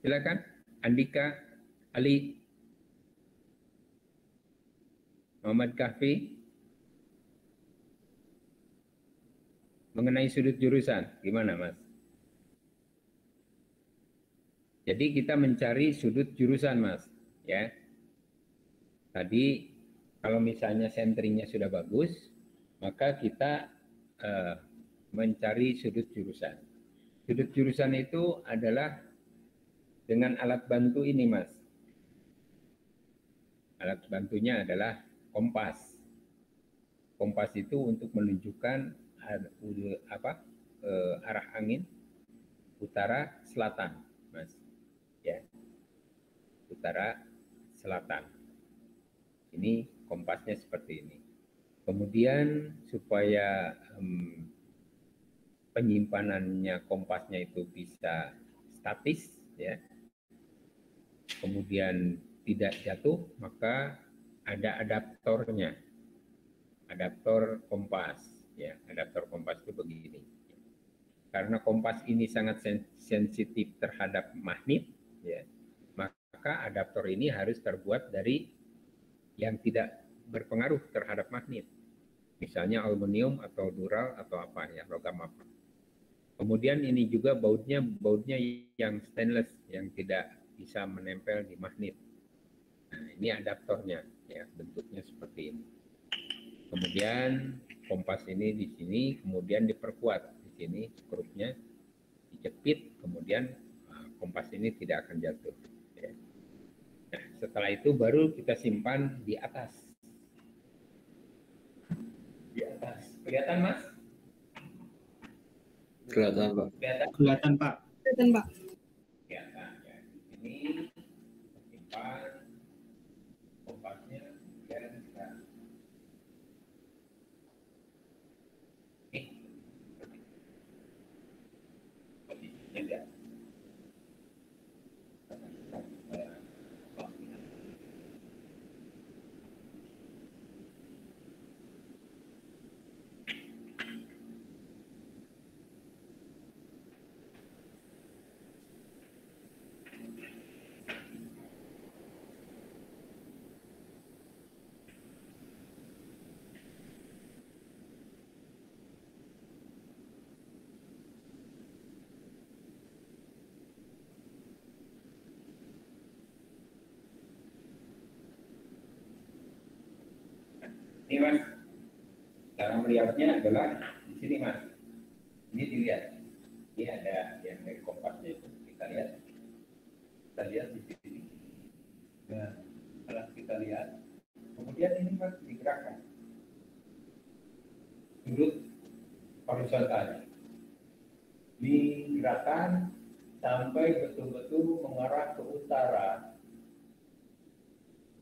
Silakan. Andika, Ali, Muhammad Kahfi. Mengenai sudut jurusan, gimana Mas? Jadi kita mencari sudut jurusan Mas, ya. Tadi kalau misalnya centeringnya sudah bagus, maka kita mencari sudut jurusan. Sudut jurusan itu adalah dengan alat bantu ini Mas. Alat bantunya adalah kompas. Kompas itu untuk menunjukkan arah angin utara selatan, Mas. Ya. Utara selatan. Ini kompasnya seperti ini. Kemudian supaya penyimpanannya kompasnya itu bisa statis, ya. Kemudian tidak jatuh, maka ada adaptornya, adaptor kompas, ya. Adaptor kompas itu begini. Karena kompas ini sangat sensitif terhadap magnet, ya, maka adaptor ini harus terbuat dari yang tidak berpengaruh terhadap magnet. Misalnya aluminium atau dural atau apa ya, logam apa. Kemudian ini juga bautnya yang stainless yang tidak bisa menempel di magnet. Nah, ini adaptornya ya, bentuknya seperti ini. Kemudian kompas ini di sini, kemudian diperkuat di sini skrupnya, dijepit, kemudian kompas ini tidak akan jatuh. Ya. Nah, setelah itu baru kita simpan di atas. Di atas, kelihatan Mas? Kelihatan Pak. Kelihatan? Kelihatan Pak. Kelihatan, Pak. Kelihatan ya. Ini simpan kompasnya, kemudian kita posisinya enggak. Ini Mas, cara melihatnya adalah di sini Mas. Ini dilihat, ini ada yang dari kompasnya itu. Kita lihat di sini. Nah, setelah kita lihat, kemudian ini Mas digerakkan. Sudut horizontalnya. Digerakkan sampai betul-betul mengarah ke utara.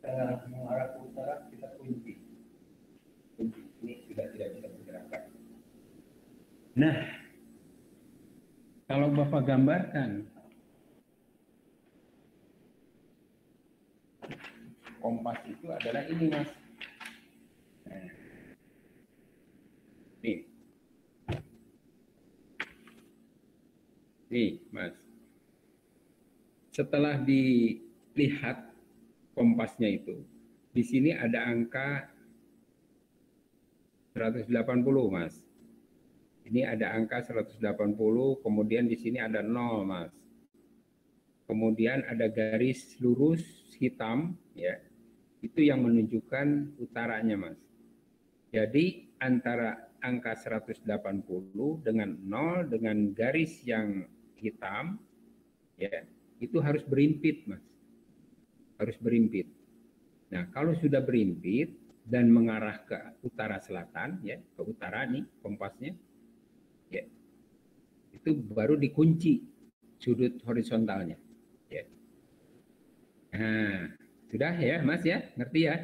Dengan mengarah ke utara kita kunci. Ini sudah tidak bisa bergerakkan. Nah, kalau Bapak gambarkan kompas itu adalah ini Mas. Nah, nih Mas. Setelah dilihat kompasnya itu, di sini ada angka 180 Mas. Ini ada angka 180, kemudian di sini ada 0 Mas. Kemudian ada garis lurus hitam ya. Itu yang menunjukkan utaranya Mas. Jadi antara angka 180 dengan 0 dengan garis yang hitam ya, itu harus berimpit Mas. Harus berimpit. Nah, kalau sudah berimpit dan mengarah ke utara selatan ya, ke utara nih kompasnya ya, itu baru dikunci sudut horizontalnya ya. Nah, sudah ya Mas ya, ngerti ya?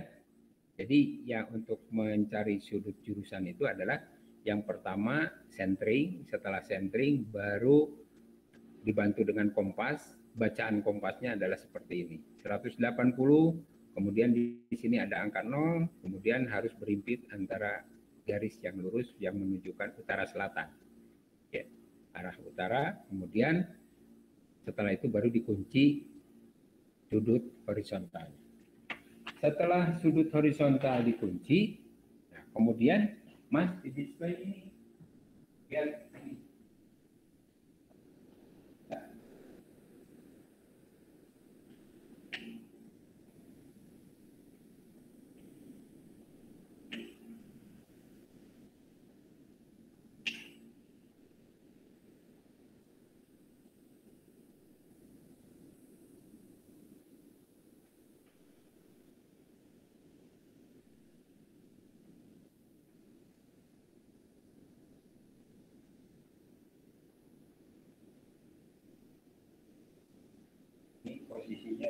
Jadi ya untuk mencari sudut jurusan itu adalah yang pertama centering, setelah centering baru dibantu dengan kompas. Bacaan kompasnya adalah seperti ini, 180, kemudian di sini ada angka 0, kemudian harus berimpit antara garis yang lurus yang menunjukkan utara selatan. Ya, arah utara, kemudian setelah itu baru dikunci sudut horizontal. Setelah sudut horizontal dikunci, nah kemudian Mas di display ini lihat ini. Ini posisinya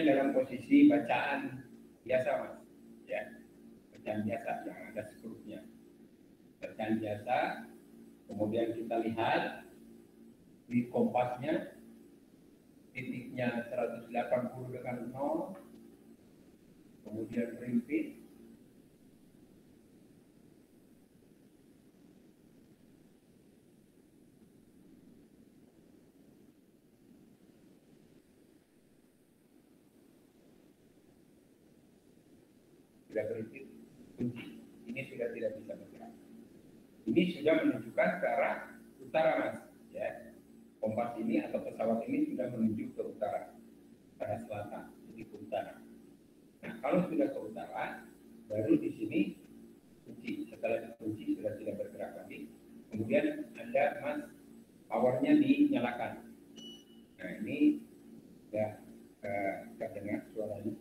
dalam posisi bacaan biasa Mas ya, bacaan biasa yang ada skrupnya, bacaan biasa. Kemudian kita lihat di kompasnya titiknya 180 dengan 0, kemudian berimpit. sudah berhenti kunci. Ini sudah tidak bisa bergerak. Ini sudah menunjukkan ke arah utara, Mas. Ya. Kompas ini atau pesawat ini sudah menuju ke utara, ke arah selatan, jadi ke utara. Nah, kalau sudah ke utara, baru di sini kunci. Setelah dikunci sudah tidak bergerak lagi. Kemudian ada, Mas, powernya dinyalakan. Nah, ini ya kita dengar suaranya.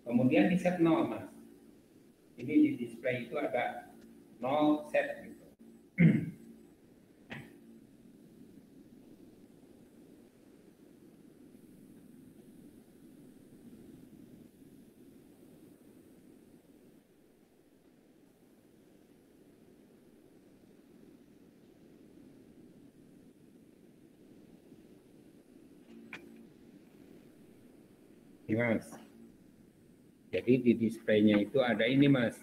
Kemudian di set 0, Mas. Ini di display itu ada 0 set gitu. Ini, Mas. Jadi di displaynya itu ada ini, Mas.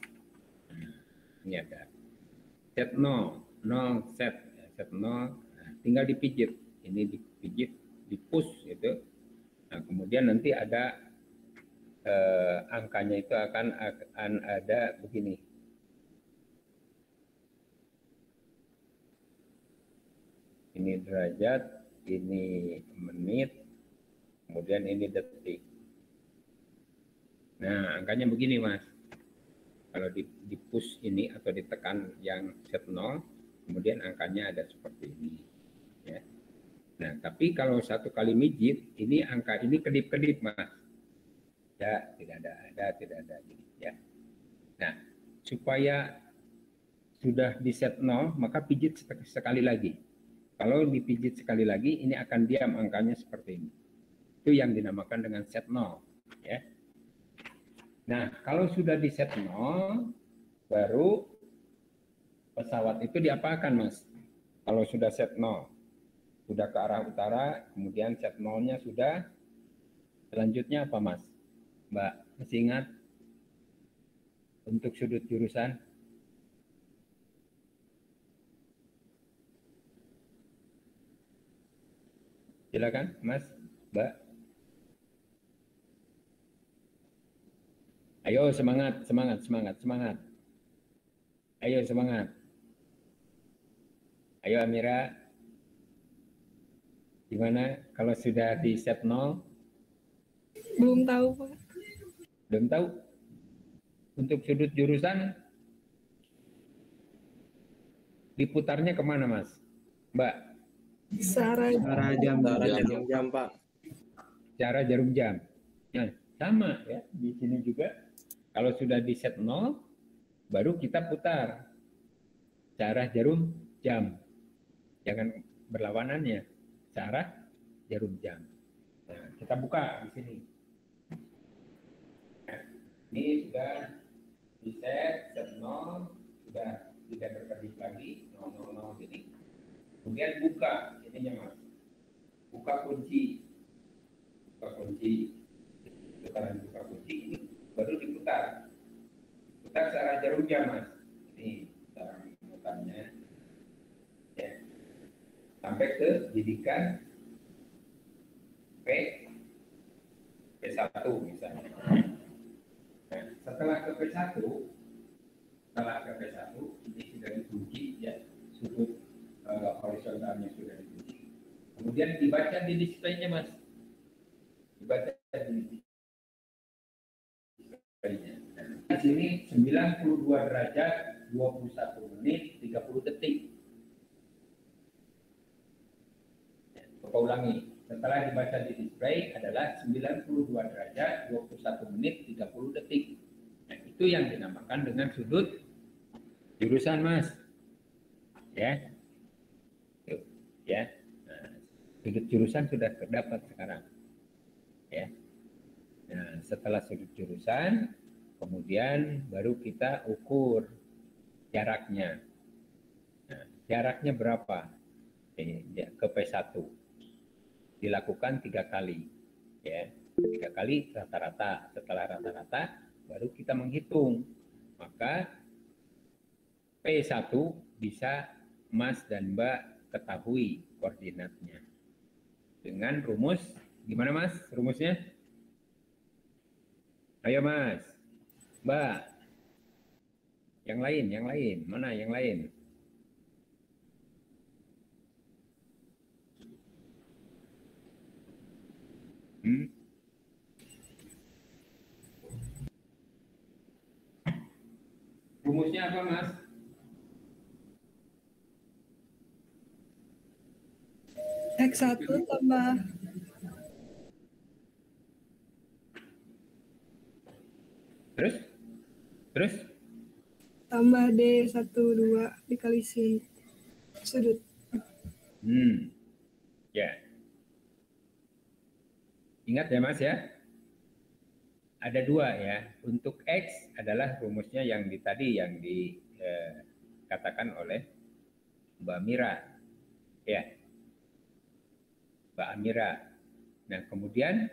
Ini ada set 0, 0 set, set 0. Nah, tinggal dipijit. Ini dipijit, dipush gitu. Nah, kemudian nanti ada angkanya itu akan ada begini. Ini derajat, ini menit, kemudian ini detik. Nah, angkanya begini, Mas. Kalau di push ini atau ditekan yang set 0, kemudian angkanya ada seperti ini. Ya. Nah, tapi kalau satu kali mijit, ini angka ini kedip-kedip, Mas. Ya, tidak ada. Ya. Nah, supaya sudah di set 0, maka pijit sekali lagi. Kalau dipijit sekali lagi, ini akan diam angkanya seperti ini. Itu yang dinamakan dengan set 0. Ya. Nah, kalau sudah di set 0, baru pesawat itu diapakan, Mas? Kalau sudah set 0, sudah ke arah utara, kemudian set 0-nya sudah, selanjutnya apa, Mas? Mbak, masih ingat? Untuk sudut jurusan? Silakan, Mas, Mbak. Ayo semangat. Ayo semangat. Ayo Amira. Gimana kalau sudah di set 0? Belum tahu, Pak. Belum tahu? Untuk sudut jurusan diputarnya kemana, Mas? Mbak? Cara jarum jam, Pak. Cara jarum jam. Nah, sama ya. Di sini juga. Kalau sudah di set 0, baru kita putar cara jarum jam. Jangan berlawanannya. Cara jarum jam. Nah, kita buka di sini. Nah, ini sudah di set 0, sudah tidak berkedip lagi, 000 ini. Kemudian buka, ininya, Mas. Buka kunci. Putaran buka kunci ini baru diputar. Putar searah jarum jam, Mas. Ini cara memutarnya. Ya. Sampai ke didikan P1 misalnya. Nah, setelah ke P1, ini sudah dikunci ya, sudut horizontalnya sudah dikunci. Kemudian dibaca di displaynya, Mas. Dibaca di displaynya. Nah, di sini 92 derajat, 21 menit, 30 detik. Coba ulangi. Setelah dibaca di display adalah 92 derajat, 21 menit, 30 detik. Nah, itu yang dinamakan dengan sudut jurusan, Mas. Ya. Tuh, ya. Nah, sudut jurusan sudah terdapat sekarang. Ya. Nah, setelah sudut jurusan, kemudian baru kita ukur jaraknya. Nah, jaraknya berapa? Ke P1. Dilakukan 3 kali. Ya. 3 kali rata-rata. Setelah rata-rata, baru kita menghitung. Maka P1 bisa Mas dan Mbak ketahui koordinatnya. Dengan rumus, gimana Mas rumusnya? Ayo Mas. Mbak, yang lain, mana yang lain? Rumusnya apa, Mas? X1 tambah Terus? tambah D12 dikali sin sudut. Ya. Ingat ya, Mas ya. Ada 2 ya. Untuk X adalah rumusnya yang tadi yang dikatakan oleh Mbak Mira. Ya. Mbak Amira. Nah, kemudian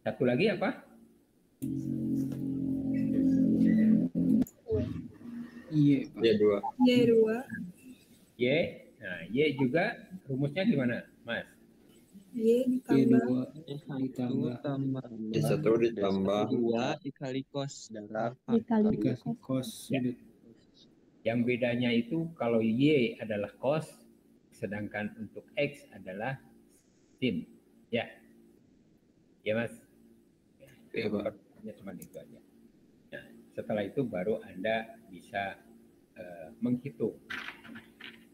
satu lagi apa? Iya, Pak. Y2. Y2 Y. Nah, Y juga rumusnya gimana, Mas? Y Y2 ditambah Y1 ditambah 2 dikali cos Dikali dikasih cos sudut. Yang bedanya itu kalau Y adalah cos, sedangkan untuk X adalah sin. Ya. Ya, Mas. Iya, Pak. Perbedaannya cuma itu aja. Nah, setelah itu baru Anda bisa menghitung.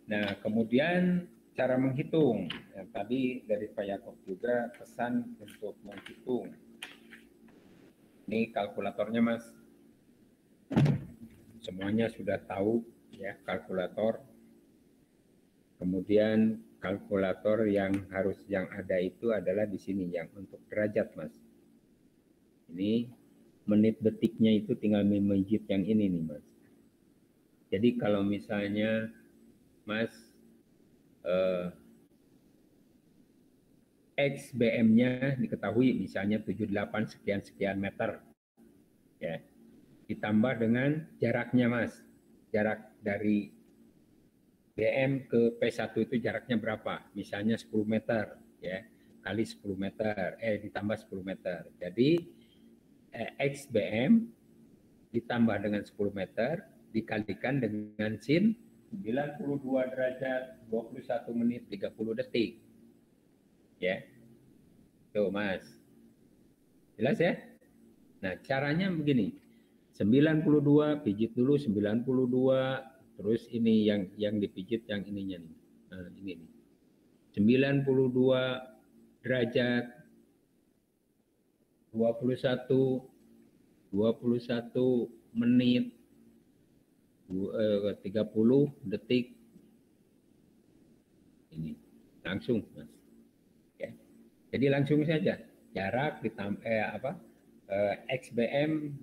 Nah, kemudian cara menghitung. Yang tadi dari Pak Yakob juga pesan untuk menghitung. Ini kalkulatornya, Mas. Semuanya sudah tahu ya kalkulator. Kemudian kalkulator yang ada itu adalah di sini yang untuk derajat, Mas. Ini menit detiknya itu tinggal memijit yang ini nih, Mas. Jadi kalau misalnya Mas XBM-nya diketahui misalnya 78 sekian meter, ya, ditambah dengan jaraknya, Mas. Jarak dari BM ke P1 itu jaraknya berapa? Misalnya 10 meter, ya, kali 10 meter, ditambah 10 meter. Jadi XBM ditambah dengan 10 meter dikalikan dengan sin 92 derajat 21 menit 30 detik. Ya. Tuh, Mas. Jelas ya? Nah, caranya begini. 92 pijit dulu 92, terus ini yang dipijit yang ininya nih. Nah, ini nih. 92 derajat 21 menit 30 detik. Ini langsung, Mas. Ya. Jadi langsung saja jarak ditambah XBM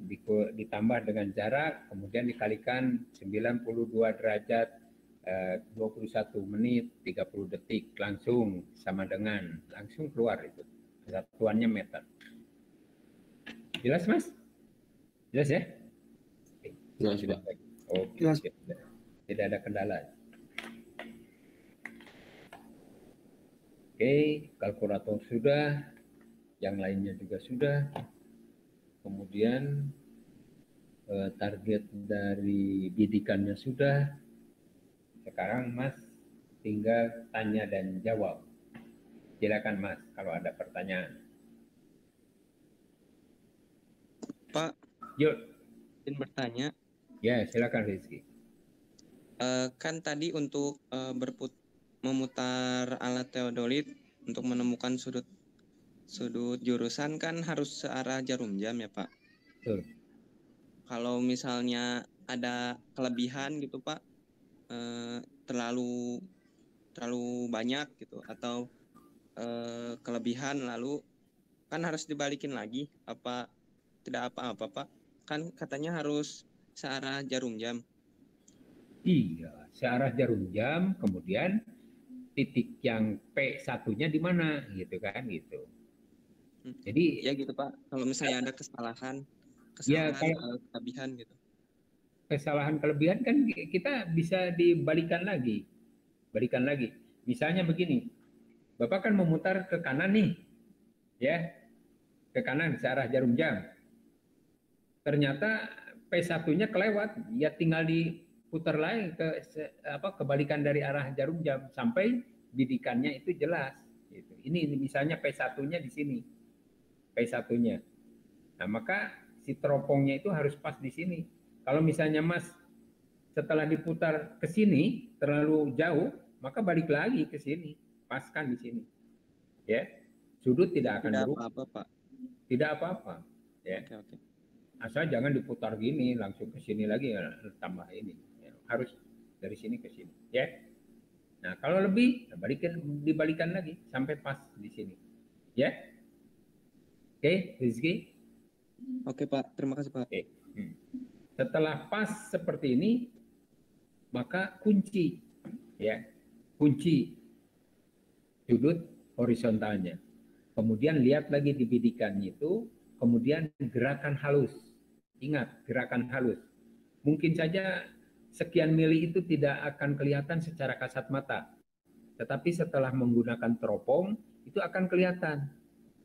ditambah dengan jarak, kemudian dikalikan 92 derajat 21 menit 30 detik, langsung sama dengan langsung keluar itu. Satuannya meter. Jelas, Mas? Jelas ya? Jelas, Pak. Oke. Jelas. Tidak ada kendala. Oke, kalkulator sudah, yang lainnya juga sudah. Kemudian target dari bidikannya sudah. Sekarang Mas tinggal tanya dan jawab. Silakan, Mas, kalau ada pertanyaan. Pak, Yuk. izin bertanya. Ya, silakan Rizky. Kan tadi untuk memutar alat teodolit untuk menemukan sudut jurusan kan harus searah jarum jam ya, Pak? Betul. Kalau misalnya ada kelebihan gitu, Pak, terlalu banyak gitu, atau kelebihan lalu kan harus dibalikin lagi, apa tidak apa-apa, Pak? Kan katanya harus searah jarum jam. Iya, searah jarum jam, kemudian titik yang P1-nya di mana, gitu kan, gitu. Jadi ya gitu, Pak. Kalau misalnya ada kesalahan ya, kalau kelebihan gitu. Kesalahan kelebihan kan kita bisa dibalikan lagi. Balikan lagi. Misalnya begini, Bapak kan memutar ke kanan nih, ya, ke kanan searah jarum jam. Ternyata P1-nya kelewat, ya tinggal diputar lagi kebalikan dari arah jarum jam sampai bidikannya itu jelas. Gitu. Ini misalnya P1-nya di sini, P1-nya. Nah maka si teropongnya itu harus pas di sini. Kalau misalnya Mas setelah diputar ke sini terlalu jauh, maka balik lagi ke sini, paskan di sini. Ya, sudut tidak akan berubah. Apa-apa, Pak. Tidak apa-apa. Ya. Oke. Asal jangan diputar gini langsung ke sini lagi tambah ini. Ya, harus dari sini ke sini. Ya. Nah kalau lebih dibalikan lagi sampai pas di sini. Ya. Oke, Rizky. Oke Pak, terima kasih Pak. Oke. Setelah pas seperti ini, maka kunci, ya, kunci sudut horizontalnya. Kemudian lihat lagi di bidikannya itu, kemudian gerakan halus. Ingat, gerakan halus. Mungkin saja sekian mili itu tidak akan kelihatan secara kasat mata. Tetapi setelah menggunakan teropong, itu akan kelihatan.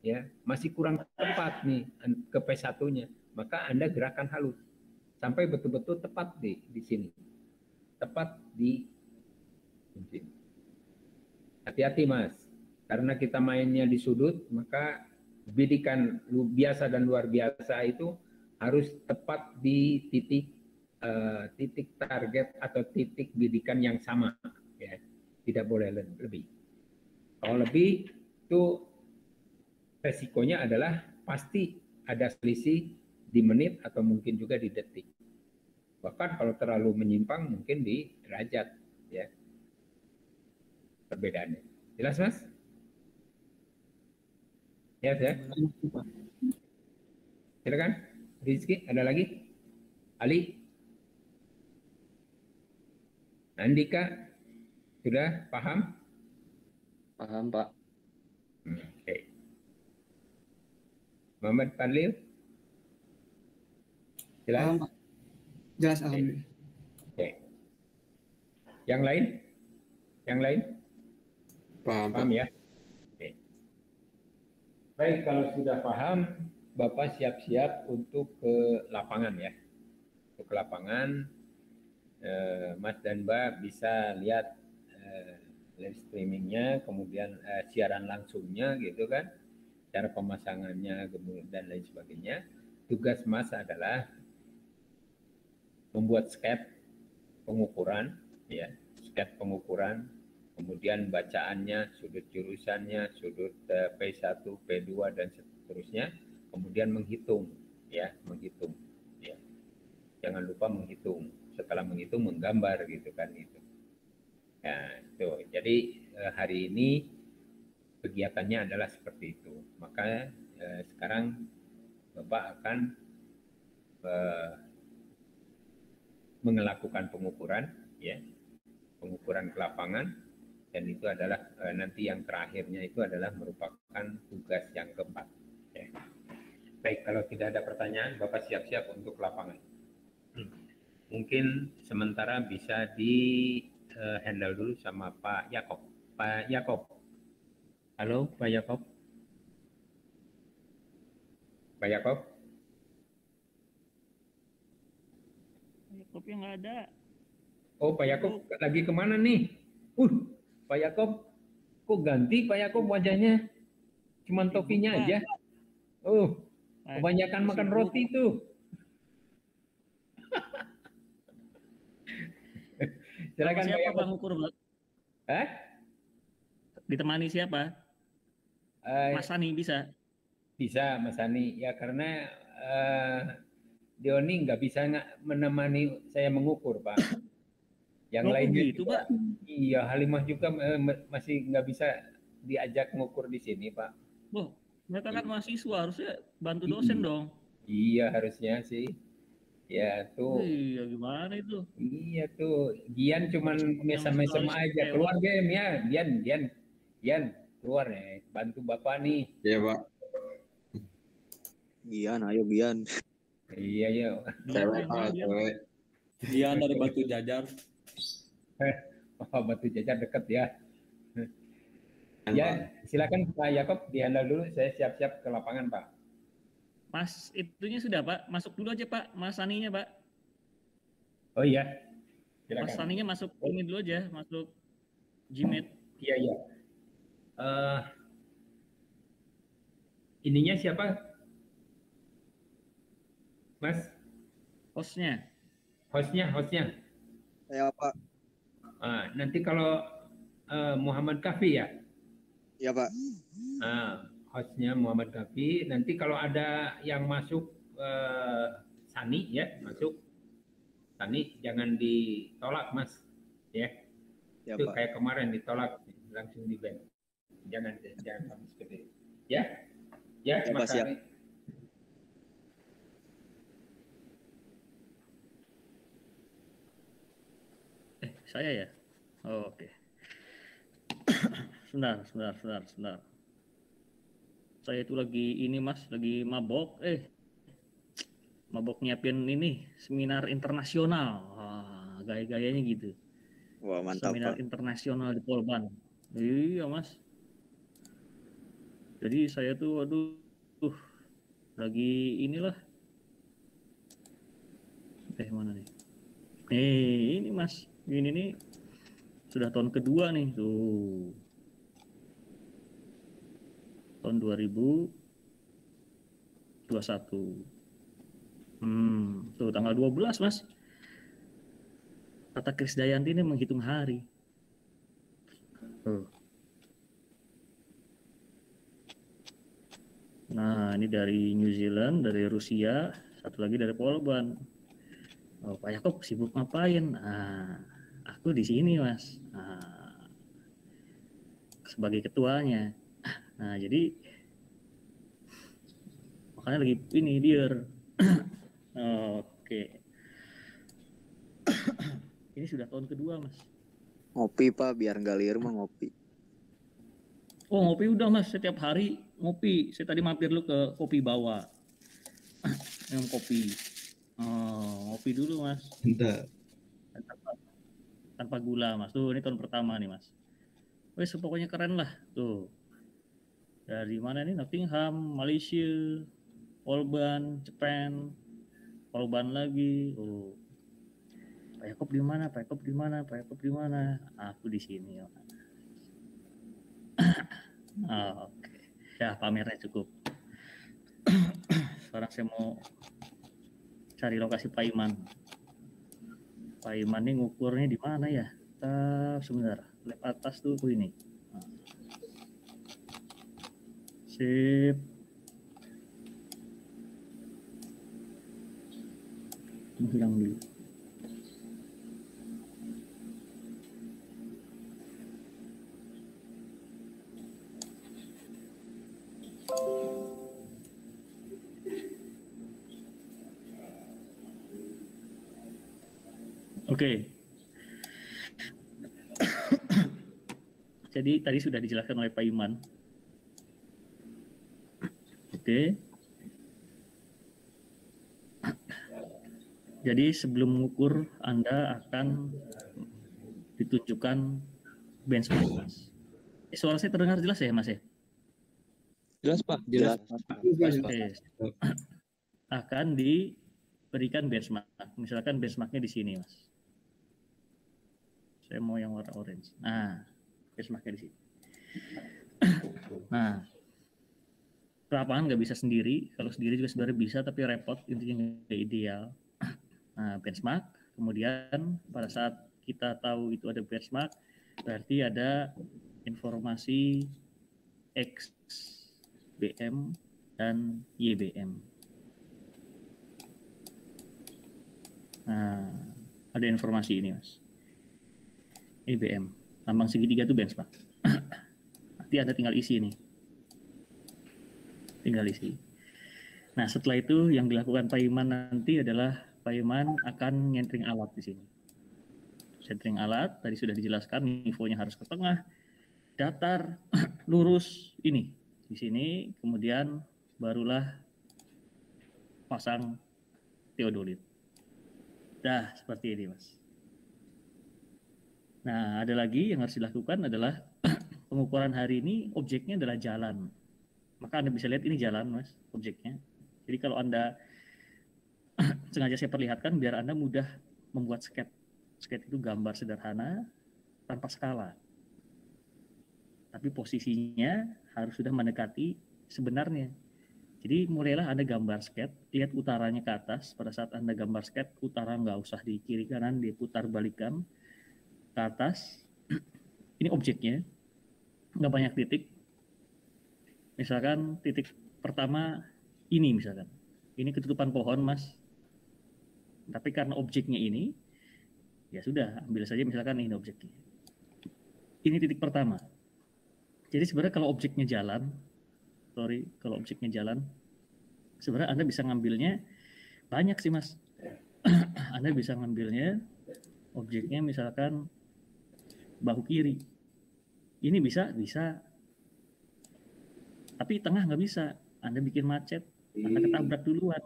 Ya, masih kurang tepat nih ke P1-nya. Maka Anda gerakan halus. Sampai betul-betul tepat di sini. Tepat di sini. Hati-hati Mas. Karena kita mainnya di sudut, maka bidikan biasa dan luar biasa itu harus tepat di titik target atau titik bidikan yang sama. Ya. Tidak boleh lebih. Kalau lebih, itu resikonya adalah pasti ada selisih di menit atau mungkin juga di detik. Bahkan kalau terlalu menyimpang mungkin di derajat. Ya. Perbedaannya. Jelas Mas? Ya, silakan. Rizky, ada lagi? Ali? Andika, sudah paham? Paham, Pak. Oke. Muhammad Fadlil? Jelas? Paham, Pak. Jelas, alhamdulillah. Oke. Yang lain? Yang lain? Paham, Paham ya? Oke. Baik, kalau sudah paham, Bapak siap-siap untuk ke lapangan ya. Untuk ke lapangan, Mas dan Mbak bisa lihat live streamingnya, kemudian siaran langsungnya gitu kan, cara pemasangannya dan lain sebagainya. Tugas Mas adalah membuat skep pengukuran, ya, skep pengukuran, kemudian bacaannya, sudut jurusannya, sudut P1, P2 dan seterusnya, kemudian menghitung, ya, menghitung, ya. Jangan lupa menghitung. Setelah menghitung menggambar gitu kan itu. Nah, itu. Jadi hari ini kegiatannya adalah seperti itu. Maka sekarang Bapak akan melakukan pengukuran, ya, pengukuran ke lapangan, dan itu adalah nanti yang terakhirnya itu adalah merupakan tugas yang keempat. Ya. Baik, kalau tidak ada pertanyaan, Bapak siap-siap untuk lapangan. Mungkin sementara bisa di handle dulu sama Pak Yakob. Pak Yakob. Halo, Pak Yakob. Pak Yakob. Yakobnya nggak ada. Oh, Pak Yakob lagi kemana nih? Pak Yakob, kok ganti Pak Yakob wajahnya? Cuman topinya aja. Kebanyakan makan roti tuh. Silakan siapa Pak Bang Ukur, Bang? Ditemani siapa? Mas Sani bisa? Bisa, Mas Sani. Ya karena Dioni nggak bisa menemani saya mengukur, Pak. Yang lainnya gitu, juga, Pak. Iya, Halimah juga masih nggak bisa diajak mengukur di sini, Pak. Mereka kan mahasiswa, harusnya bantu dosen dong. Iya, harusnya sih. Ya tuh. Iya, gimana itu? Iya tuh, Gian cuman mesem-mesem aja. Keluar game ya, Gian keluar ya, bantu Bapak nih. Iya, Pak. Gian, ayo Gian. Iya, iya. Cewek. Gian dari Batu Jajar. Oh, Batu Jajar dekat ya. Ya, silakan Pak Yakob dihandle dulu. Saya siap-siap ke lapangan, Pak. Mas itunya sudah Pak, masuk dulu aja Pak, Mas Saninya Pak. Oh iya, Mas silakan. Saninya masuk ini dulu aja, masuk Gmeet. Iya, iya. Ininya siapa? Mas? Hostnya. Hostnya. Ya Pak. Nanti kalau Muhammad Kafi ya? Ya Pak. Hostnya Muhammad Kafi. Nanti kalau ada yang masuk Sani ya, masuk Sani jangan ditolak Mas, ya. Ya Itu Pak. kayak kemarin ditolak langsung di ban. Jangan sama seperti itu. Ya, ya Ya, Pak, Mas siap. Sani. Saya ya? Oh, oke. Sebentar. Saya itu lagi ini Mas, lagi mabok. Mabok nyiapin ini seminar internasional. Gaya-gayanya gitu. Wah, mantap Seminar Pak. internasional di Polban. Iya Mas. Jadi saya tuh lagi inilah. Mana nih? Ini Mas, ini nih sudah tahun kedua nih tuh. Tahun 2021. Tuh tanggal 12 Mas. Kata Krisdayanti ini menghitung hari. Nah, ini dari New Zealand, dari Rusia, satu lagi dari Polban. Oh, Pak Yakob sibuk ngapain? Aku di sini Mas. Sebagai ketuanya. Nah, jadi makanya lagi ini dear. Oke. Ini sudah tahun kedua Mas. Ngopi Pak, biar nggak liar mah ngopi. Oh, ngopi udah Mas, setiap hari ngopi. Saya tadi mampir lu ke Kopi Bawa. Minum kopi. Ngopi dulu Mas. Bentar. Tanpa gula Mas. Tuh, ini tahun pertama nih Mas. Wes, pokoknya keren lah. Tuh. Dari mana nih? Nottingham, Malaysia, Polban, Jepang, Polban lagi. Oh. Pak Yakob di mana? Pak Yakob di mana? Pak Yakob di mana? Aku di sini. Oke. Ya, pamernya cukup. Sekarang saya mau cari lokasi Pak Iman. Pak Iman ini ngukurnya di mana ya? Sebentar. Lab atas tuh ini. Sip. Hilang dulu. Oke. Jadi tadi sudah dijelaskan oleh Pak Iman. Oke. Jadi sebelum mengukur Anda akan ditunjukkan benchmark Mas. Suara saya terdengar jelas ya Mas ya? Jelas Pak. Jelas. Oke. Akan diberikan benchmark. Misalkan benchmarknya di sini Mas. Saya mau yang warna orange. Nah, benchmarknya di sini. Nah, lapangan nggak bisa sendiri. Kalau sendiri juga sebenarnya bisa, tapi repot. Intinya nggak ideal. Nah, benchmark. Kemudian pada saat kita tahu itu ada benchmark, berarti ada informasi XBM dan YBM. Nah, ada informasi ini Mas. IBM, lambang segitiga itu benchmark. Nanti Anda tinggal isi nih. Tinggal isi. Nah, setelah itu yang dilakukan Pak Iman nanti adalah Pak Iman akan nyentring alat di sini. Centering alat, tadi sudah dijelaskan, infonya harus ke tengah, datar, lurus, ini. Di sini, kemudian barulah pasang teodolit. Dah, seperti ini Mas. Nah, ada lagi yang harus dilakukan adalah pengukuran hari ini objeknya adalah jalan. Maka Anda bisa lihat ini jalan Mas, objeknya. Jadi kalau Anda sengaja saya perlihatkan biar Anda mudah membuat skate. Skate itu gambar sederhana tanpa skala. Tapi posisinya harus sudah mendekati sebenarnya. Jadi mulailah Anda gambar skate, lihat utaranya ke atas. Pada saat Anda gambar skate, utara nggak usah di kiri kanan, diputar balikan ke atas. Ini objeknya, nggak banyak titik. Misalkan titik pertama ini misalkan. Ini ketutupan pohon, Mas. Tapi karena objeknya ini, ya sudah, ambil saja misalkan ini objeknya. Ini titik pertama. Jadi sebenarnya kalau objeknya jalan, sebenarnya Anda bisa ngambilnya banyak sih, Mas. Anda bisa ngambilnya objeknya misalkan bahu kiri. Ini bisa. Tapi tengah nggak bisa. Anda bikin macet, Anda ketabrak duluan.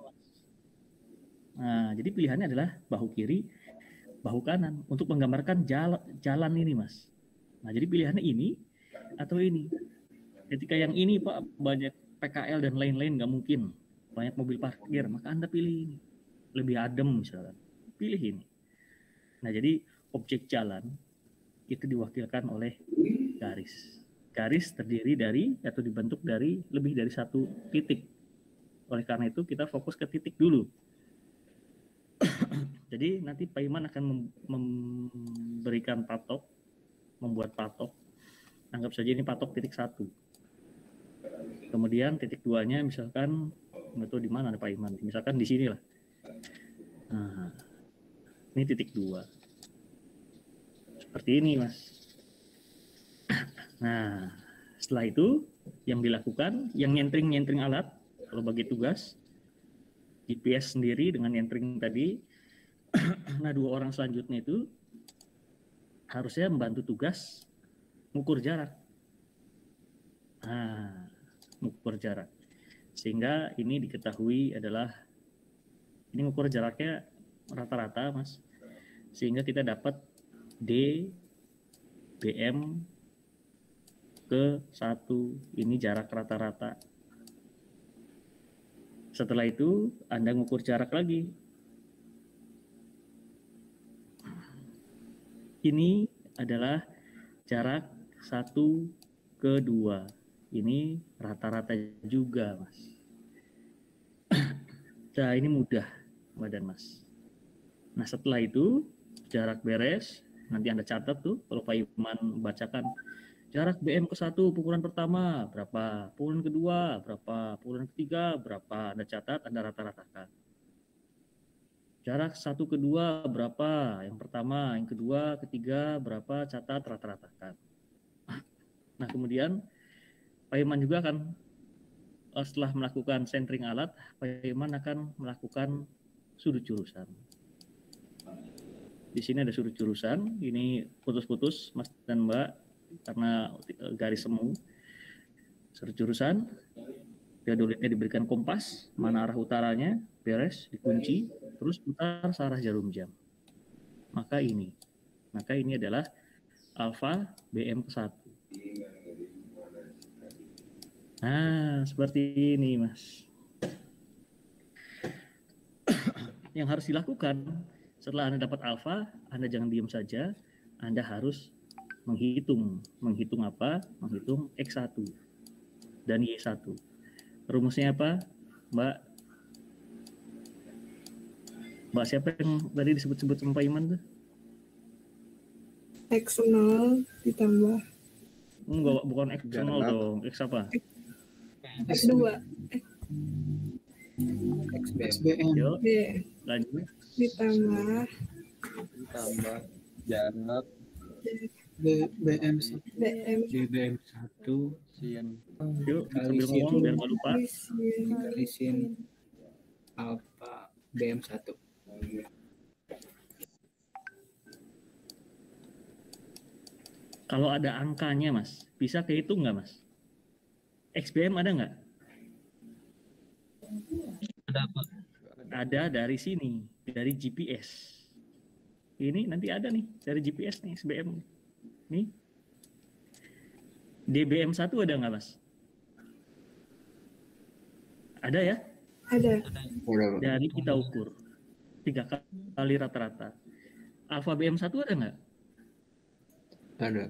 Nah, jadi pilihannya adalah bahu kiri, bahu kanan untuk menggambarkan jalan ini, Mas. Nah, jadi pilihannya ini atau ini. Ketika yang ini, Pak, banyak PKL dan lain-lain nggak mungkin. Banyak mobil parkir, maka Anda pilih ini. Lebih adem misalkan. Pilih ini. Nah, jadi objek jalan itu diwakilkan oleh garis. Garis terdiri dari atau dibentuk dari lebih dari satu titik. Oleh karena itu kita fokus ke titik dulu. Jadi nanti Pak Iman akan memberikan patok, membuat patok. Anggap saja ini patok titik 1. Kemudian titik 2-nya misalkan nggak tahu di mana Pak Iman. Misalkan di sini lah. Nah, ini titik 2. Seperti ini, Mas. Nah, setelah itu yang dilakukan, yang nyentring alat, kalau bagi tugas, GPS sendiri dengan nyentring tadi. Nah, 2 orang selanjutnya itu harusnya membantu tugas mengukur jarak. Nah, mengukur jarak. Sehingga ini diketahui adalah, ini mengukur jaraknya rata-rata, Mas. Sehingga kita dapat D, BM, ke 1, ini jarak rata-rata. Setelah itu Anda mengukur jarak lagi. Ini adalah jarak 1 ke 2. Ini rata-rata juga, Mas. Nah, ini mudah, badan Mas. Nah, setelah itu jarak beres. Nanti Anda catat tuh, kalau Pak Iman bacakan. Jarak BM ke 1, pukulan pertama berapa, pukulan kedua berapa, pukulan ketiga berapa, Anda catat, Anda rata-ratakan. Jarak 1 ke 2 berapa, yang pertama, yang kedua, ketiga berapa, catat, rata-ratakan. Nah, kemudian Pak Iman juga akan, setelah melakukan centering alat, Pak Iman akan melakukan sudut jurusan. Di sini ada sudut jurusan, ini putus-putus, Mas dan Mbak, karena garis semu. Sudut jurusan, teodolitnya diberikan kompas, mana arah utaranya, beres, dikunci, terus putar searah jarum jam. Maka ini adalah alfa BM ke 1. Nah, seperti ini, Mas. Yang harus dilakukan setelah Anda dapat alfa, Anda jangan diam saja, Anda harus menghitung apa? Menghitung X1 dan Y1. Rumusnya apa, Mbak? Mbak siapa yang tadi disebut-sebut sama Pak Iman tuh? X0 ditambah. Enggak, bukan X0 dong. X apa? X2. XBM. Yuk, B. lanjut. Ditambah jarak BM BM 1 Yuk, sambil ngomong biar nggak lupa. dikalisin alfa BM 1. Kalau ada angkanya, Mas, bisa kehitung nggak, Mas? XBM ada nggak? Ada apa? Ada dari sini, dari GPS. Ini nanti ada nih, dari GPS nih, XBM. Nih. DBM 1 ada nggak, Mas? Ada ya? Ada. Berapa? Dari kita ukur 3 kali rata-rata. Alfa BM1 ada nggak? Ada.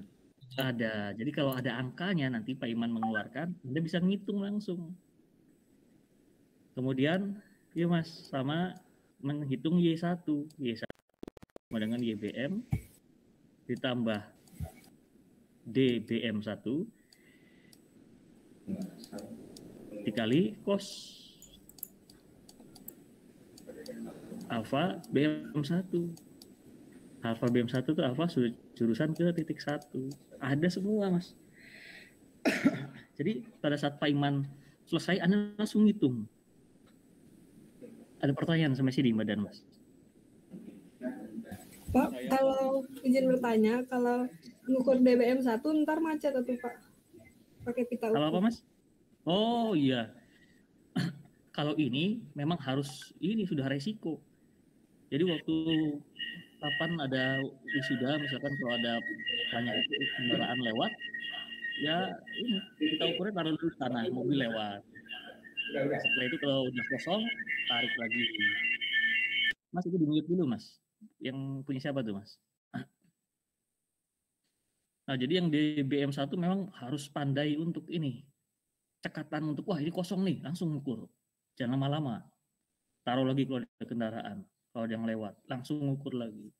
Ada. Jadi kalau ada angkanya nanti Pak Iman mengeluarkan, Anda bisa ngitung langsung. Kemudian, ya Mas, sama menghitung Y1. Y1 sama dengan YBM ditambah DBM1 dikali cos alfa BM1. Alfa BM1 itu alfa sudah jurusan ke titik 1. Ada semua, Mas. Jadi pada saat Pak Iman selesai, Anda langsung hitung. Ada pertanyaan sama sini, Mbak Dan, Mas? Pak, kalau izin bertanya, kalau ngukur DBM 1 ntar macet atau Pak? Pakai pita ukur. Kalau apa, Mas? Oh iya. Kalau ini memang harus, ini sudah resiko. Jadi waktu kapan ada wisuda, misalkan kalau ada banyak kendaraan lewat, ya ini kita ukurnya taruh dulu di tanah, mobil lewat. Setelah itu kalau udah kosong, tarik lagi. Mas itu di-mute dulu, Mas. Yang punya siapa tuh, Mas? Nah, jadi yang di BM1 memang harus pandai untuk ini. Cekatan untuk, wah ini kosong nih, langsung ukur. Jangan lama-lama. Taruh lagi kalau ada kendaraan. Kalau ada yang lewat, langsung ukur lagi.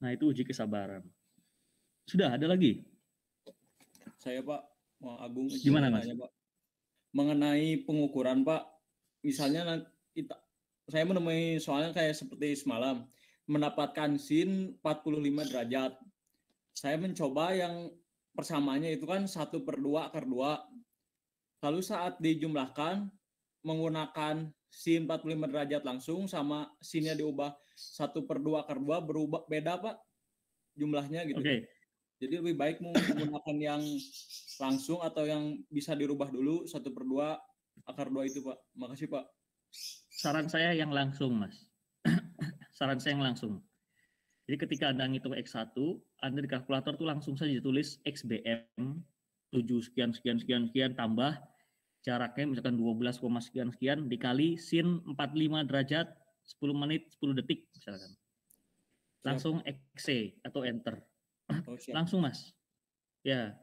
Nah, itu uji kesabaran. Sudah, ada lagi? Saya Pak, Bang Agung. Gimana, Mas? Pak. Mengenai pengukuran Pak, misalnya saya menemui soalnya kayak seperti semalam, mendapatkan sin 45 derajat. Saya mencoba yang persamaannya itu kan 1/2/2. Lalu saat dijumlahkan, menggunakan sin 45 derajat langsung sama sinnya diubah 1/2/2 berubah beda Pak jumlahnya gitu. Oke. Jadi lebih baik menggunakan yang langsung atau yang bisa dirubah dulu 1/2/2 itu Pak. Makasih Pak. Saran saya yang langsung, Mas. Saran saya yang langsung. Jadi ketika Anda ngitung X1, Anda di kalkulator tuh langsung saja tulis XBM 7 sekian sekian sekian sekian tambah jaraknya misalkan 12, sekian sekian dikali sin 45 derajat 10 menit 10 detik misalkan. Langsung XC atau enter. Langsung, Mas. Ya.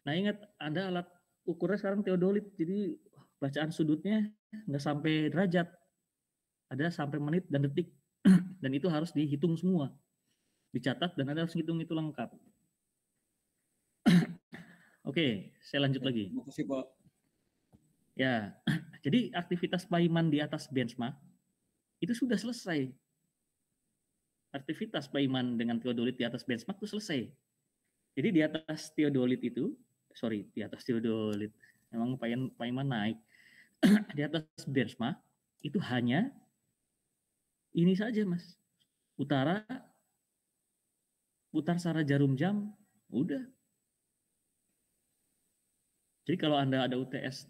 Nah, ingat Anda alat ukurnya sekarang teodolit. Jadi bacaan sudutnya nggak sampai derajat. Ada sampai menit dan detik. Dan itu harus dihitung semua. Dicatat dan Anda harus hitung itu lengkap. Oke, saya lanjut lagi. Terima kasih Pak. Ya, jadi aktivitas Pak Iman di atas benchmark itu sudah selesai. Aktivitas Pak Iman dengan teodolit di atas benchmark itu selesai. Jadi di atas teodolit itu, di atas teodolit, memang Pak Iman naik. Di atas benchmark itu hanya ini saja, Mas. Putar searah jarum jam, udah. Jadi kalau Anda ada UTS,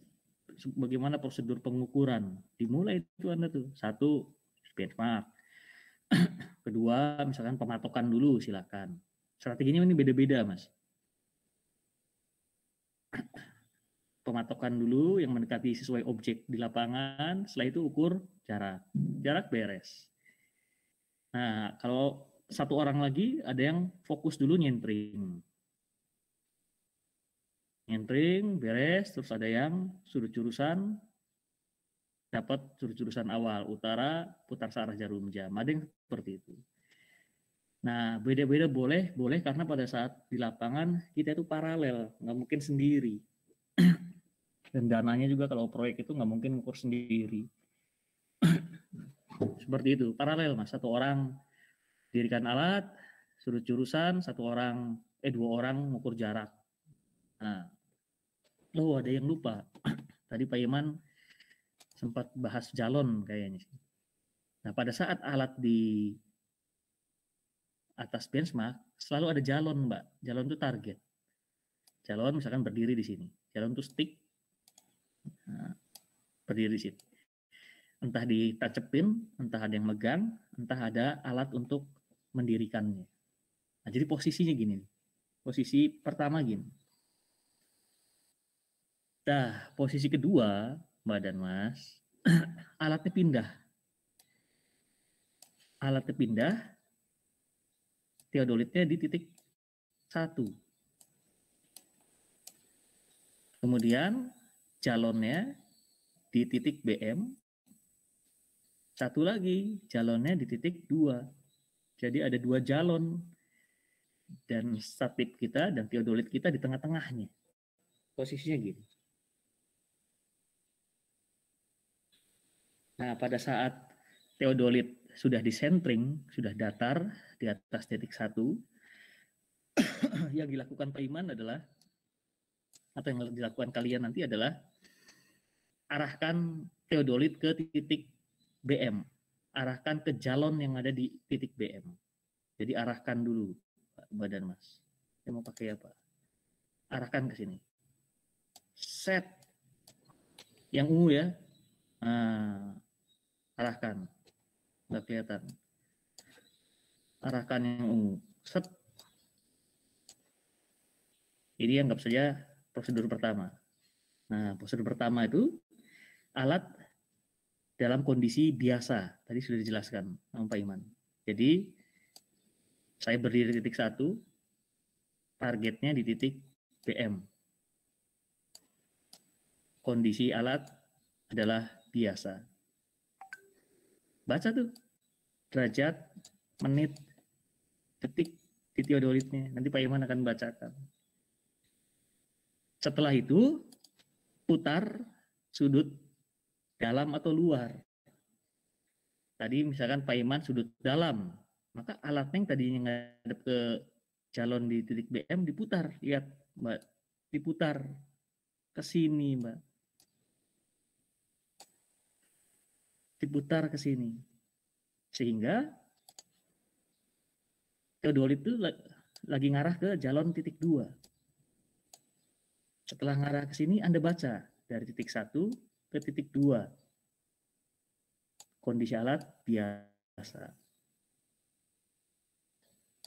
bagaimana prosedur pengukuran? Dimulai itu Anda tuh. 1, benchmark. Kedua, misalkan pematokan dulu, silakan. Strateginya ini beda-beda, Mas. Pematokan dulu yang mendekati sesuai objek di lapangan, setelah itu ukur jarak. Jarak beres. Nah, kalau satu orang lagi ada yang fokus dulu nyentring. Nyentring, beres, terus ada yang sudut jurusan, dapat sudut jurusan awal, utara, putar searah jarum jam. Ada yang seperti itu. Nah, beda-beda boleh karena pada saat di lapangan kita itu paralel, nggak mungkin sendiri. Dan dananya juga kalau proyek itu nggak mungkin ukur sendiri. Seperti itu, paralel Mas. Satu orang dirikan alat, sudut jurusan, dua orang mengukur jarak. Nah, ada yang lupa. Tadi Pak Iman sempat bahas jalon kayaknya. Nah, pada saat alat di atas benchmark, selalu ada jalon, Mbak. Jalon itu target. Jalon misalkan berdiri di sini. Jalon itu stick. Nah, berdiri di sini. Entah ditacepin, entah ada yang megang, entah ada alat untuk mendirikannya. Nah, jadi posisinya gini. Posisi pertama gini. Nah, posisi kedua, Mbak dan Mas, alatnya pindah. Alatnya pindah, teodolitnya di titik 1. Kemudian jalonnya di titik BM, satu lagi jalonnya di titik 2. Jadi ada 2 jalon dan statip kita dan teodolit kita di tengah-tengahnya. Posisinya gitu. Nah, pada saat teodolit sudah disentring, sudah datar di atas titik 1, yang dilakukan Pak Iman adalah, atau yang dilakukan kalian nanti adalah arahkan teodolit ke titik BM. Arahkan ke jalon yang ada di titik BM. Jadi arahkan dulu, Pak Badan Mas. Saya mau pakai apa? Arahkan ke sini. Set. Yang ungu ya. Nah, arahkan. Nggak kelihatan. Arahkan yang ungu. Set. Ini anggap saja prosedur pertama. Nah, prosedur pertama itu alat dalam kondisi biasa. Tadi sudah dijelaskan sama Pak Iman. Jadi, saya berdiri di titik 1, targetnya di titik BM. Kondisi alat adalah biasa. Baca tuh, derajat, menit, detik di teodolitnya. Nanti Pak Iman akan bacakan. Setelah itu, putar sudut dalam atau luar. Tadi misalkan Pak Iman sudut dalam, maka alatnya yang tadinya ngadep ke calon di titik BM diputar. Lihat, Mbak. Diputar ke sini, Mbak. Diputar ke sini. Sehingga teodolit itu lagi ngarah ke jalon titik 2. Setelah ngarah ke sini, Anda baca dari titik 1 ke titik 2. Kondisi alat biasa.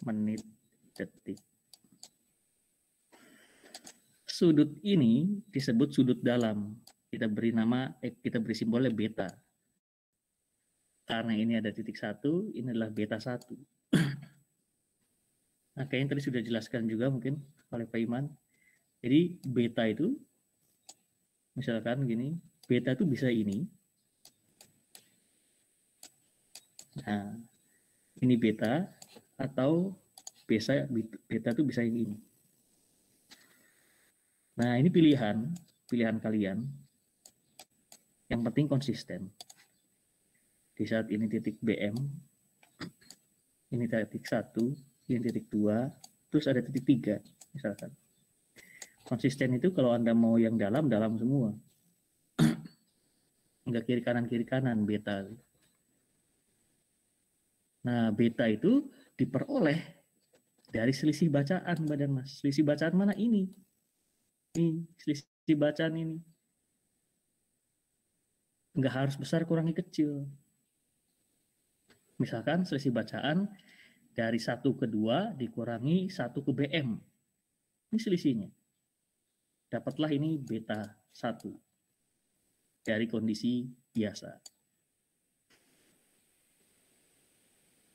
Menit, detik. Sudut ini disebut sudut dalam. Kita beri nama, kita beri simbolnya beta. Karena ini ada titik 1, ini adalah beta 1. Nah, kayaknya tadi sudah dijelaskan juga mungkin oleh Pak Iman. Jadi beta itu, misalkan gini, beta itu bisa ini. Nah, ini beta atau beta itu bisa ini. Nah, ini pilihan kalian. Yang penting konsisten. Di saat ini titik BM, ini titik 1, ini titik 2, terus ada titik 3, misalkan. Konsisten itu kalau Anda mau yang dalam semua. Enggak kiri kanan, beta. Nah, beta itu diperoleh dari selisih bacaan, Badan Mas. Selisih bacaan mana ini? Ini, selisih bacaan ini. Enggak harus besar, kurangi kecil. Misalkan selisih bacaan dari 1 ke 2 dikurangi 1 ke BM. Ini selisihnya. Dapatlah ini beta 1 dari kondisi biasa.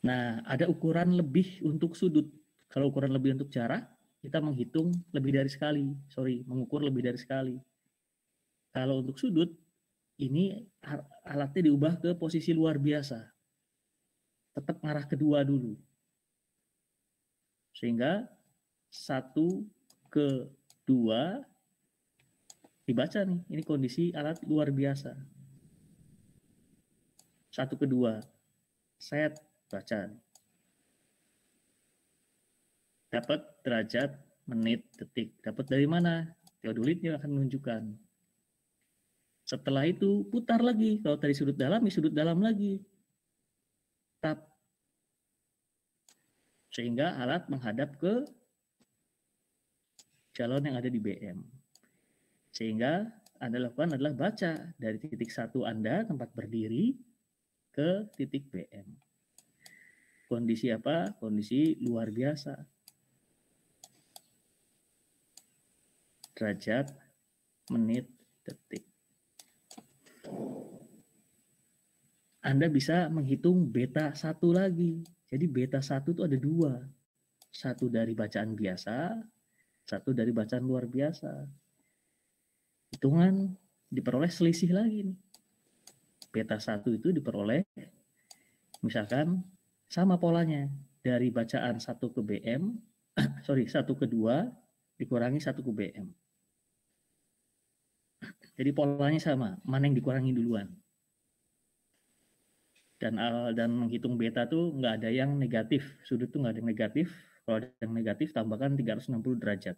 Nah, ada ukuran lebih untuk sudut. Kalau ukuran lebih untuk jarak, kita menghitung lebih dari sekali. Mengukur lebih dari sekali. Kalau untuk sudut, ini alatnya diubah ke posisi luar biasa. Tetap ngarah ke 2 dulu. Sehingga 1 ke 2 dibaca nih, ini kondisi alat luar biasa. 1 ke 2, set, baca. Dapat derajat, menit, detik. Dapat dari mana? Teodolitnya akan menunjukkan. Setelah itu putar lagi. Kalau tadi sudut dalam, ya sudut dalam lagi. Tap. Sehingga alat menghadap ke calon yang ada di BM. Sehingga Anda lakukan adalah baca dari titik 1 Anda, tempat berdiri, ke titik BM. Kondisi apa? Kondisi luar biasa. Derajat, menit, detik. Anda bisa menghitung beta 1 lagi. Jadi beta 1 itu ada 2. Satu dari bacaan biasa, satu dari bacaan luar biasa. Hitungan diperoleh selisih lagi nih. Beta 1 itu diperoleh misalkan sama polanya. Dari bacaan 1 ke BM, 1 ke 2 dikurangi 1 ke BM. Jadi polanya sama, mana yang dikurangi duluan. Dan menghitung beta tuh nggak ada yang negatif, sudut tuh nggak ada yang negatif. Kalau ada yang negatif tambahkan 360 derajat.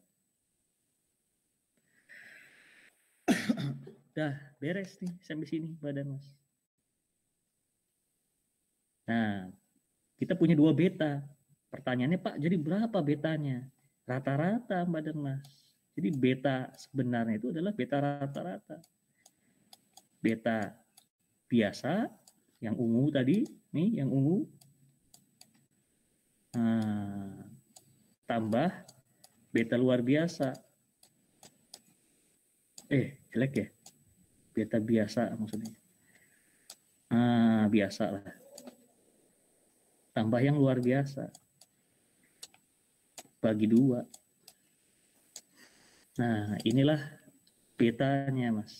Dah beres nih sampai sini badan Mas. Nah, kita punya 2 beta. Pertanyaannya Pak, jadi berapa betanya? Rata-rata badan Mas. Jadi beta sebenarnya itu adalah beta rata-rata. Beta biasa yang ungu tadi, nih yang ungu. Nah, tambah beta luar biasa. Jelek ya? Beta biasa maksudnya. Biasa lah. Tambah yang luar biasa. Bagi 2. Nah, inilah betanya, Mas.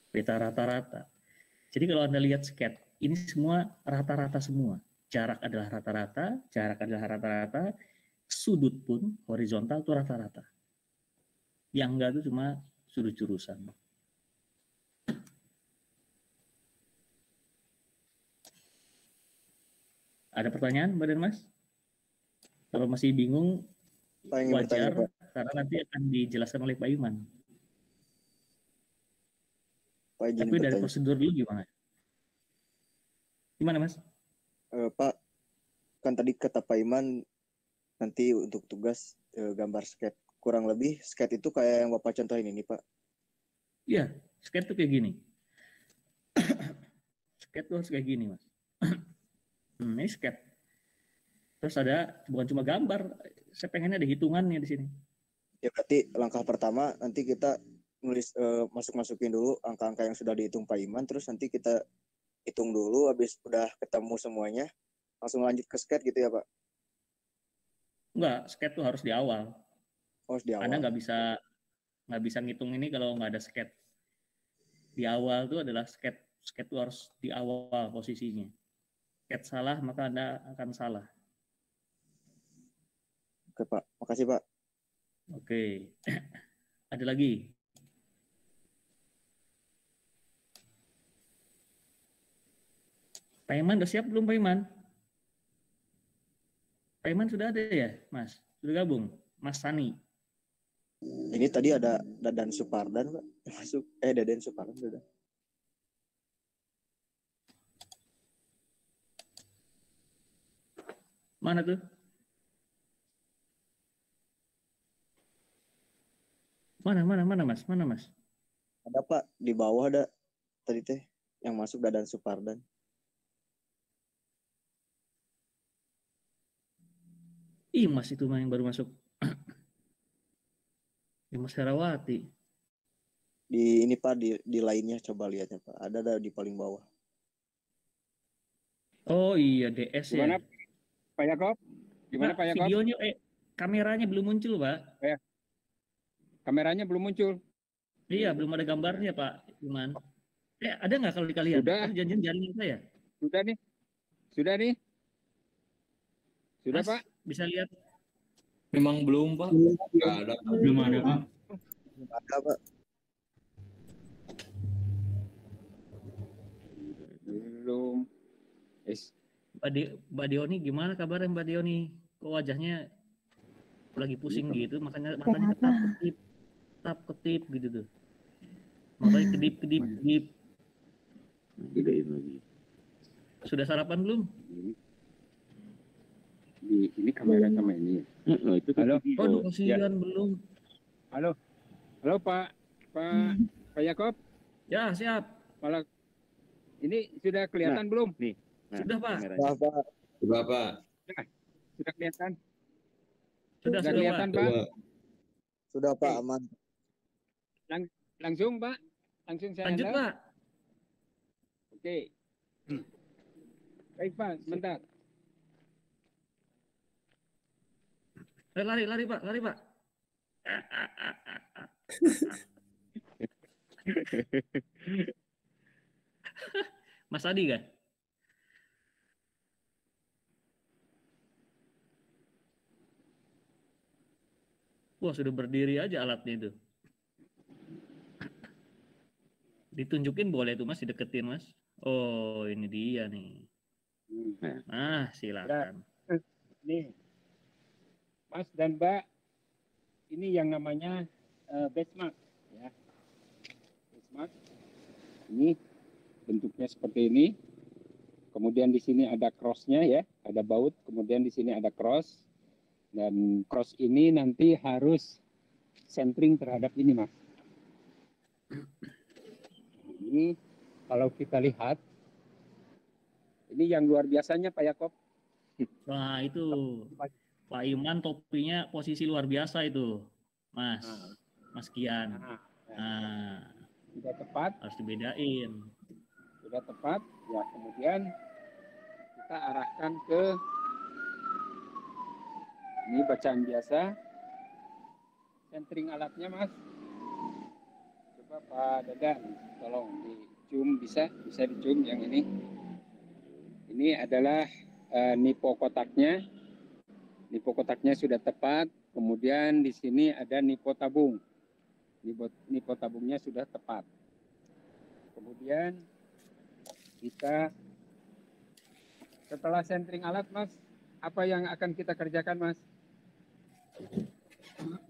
Beta rata-rata. Jadi kalau Anda lihat sket, ini semua rata-rata semua. Jarak adalah rata-rata, jarak adalah rata-rata, sudut pun horizontal itu rata-rata. Yang enggak itu cuma sudut jurusan. Ada pertanyaan, Badan Mas? Kalau masih bingung, wajar, karena nanti akan dijelaskan oleh Pak Iman. Tapi dari prosedur dulu gimana? Gimana, Mas? Pak, kan tadi kata Pak Iman, nanti untuk tugas gambar skate. Kurang lebih skate itu kayak yang Bapak contohin ini, Pak. Iya, skate itu kayak gini. Skate itu harus kayak gini, Mas. Ini skate. Terus ada, bukan cuma gambar, saya pengennya ada hitungannya di sini. Ya berarti langkah pertama nanti kita nulis masukin dulu angka-angka yang sudah dihitung Pak Iman, terus nanti kita hitung dulu, habis udah ketemu semuanya, langsung lanjut ke skate gitu ya Pak? Enggak, skate tuh harus di awal. Harus di awal. Anda nggak bisa ngitung ini kalau nggak ada skate. Di awal tuh adalah skate tuh harus di awal posisinya. Skate salah maka Anda akan salah. Oke Pak, makasih Pak. Oke, ada lagi. Pak Iman udah siap belum Pak Iman? Pak Iman sudah ada ya, Mas? Sudah gabung, Mas Sani. Ini tadi ada Dadan Supardan Pak, masuk. Dadan Supardan sudah. Mana tuh? Mana Mas? Mana Mas? Ada Pak, di bawah ada tadi teh yang masuk Dadan Supardan. Mas itu yang baru masuk. Mas Herawati. Di ini Pak, di lainnya coba lihatnya Pak. Ada di paling bawah. Oh iya, DS ya. Gimana Pak Yakob? Gimana Pak Yakob? Videonya kameranya belum muncul, Pak. Kameranya belum muncul. Iya, belum ada gambarnya, Pak. Cuman ada nggak kalau dikalian? Sudah. Janjian jaringan saya. Sudah nih. Sudah, Mas, Pak. Bisa lihat? Memang belum, Pak. Nggak ada. Belum ada, Pak. Ada Pak. Belum. Mbak Dioni gimana kabarnya Mbak Dioni? Kok wajahnya lagi pusing gitu, makanya ketap ketip gitu tuh. Makanya kedip. Sudah sarapan belum? Ini kamera sama ini. Itu halo. Waduh, kasihan belum. Halo Pak Yakob. Ya, siap. Kalau ini sudah kelihatan belum? Nih. Sudah, Pak. Sudah, Pak. Sudah kelihatan? Sudah kelihatan, Pak. Sudah Pak, aman. Langsung Pak. Langsung saya lanjut, Pak. Oke. Baik Pak, sebentar. Lari Pak, lari Pak. Mas Adi kan? Wah, sudah berdiri aja alatnya itu. Ditunjukin boleh tuh Mas, dideketin Mas. Oh, ini dia nih. Nah, silakan. Nih, Mas dan Mbak, ini yang namanya benchmark, ya. Benchmark. Ini bentuknya seperti ini. Kemudian di sini ada cross-nya ya, ada baut. Kemudian di sini ada cross. Dan cross ini nanti harus centering terhadap ini, Mas. Ini kalau kita lihat, ini yang luar biasanya Pak Yakob. Wah, itu Pak Iman topinya posisi luar biasa itu, Mas. Mas Kian. Nah, sudah tepat. Harus dibedain. Sudah tepat. Ya, kemudian kita arahkan ke ini bacaan biasa. Centering alatnya, Mas. Coba Pak Dadan, tolong di zoom, bisa di zoom yang ini. Ini adalah nipo kotaknya. Nipo kotaknya sudah tepat. Kemudian di sini ada nipo tabung. Nipo tabungnya sudah tepat. Kemudian kita setelah centering alat, Mas, apa yang akan kita kerjakan, Mas?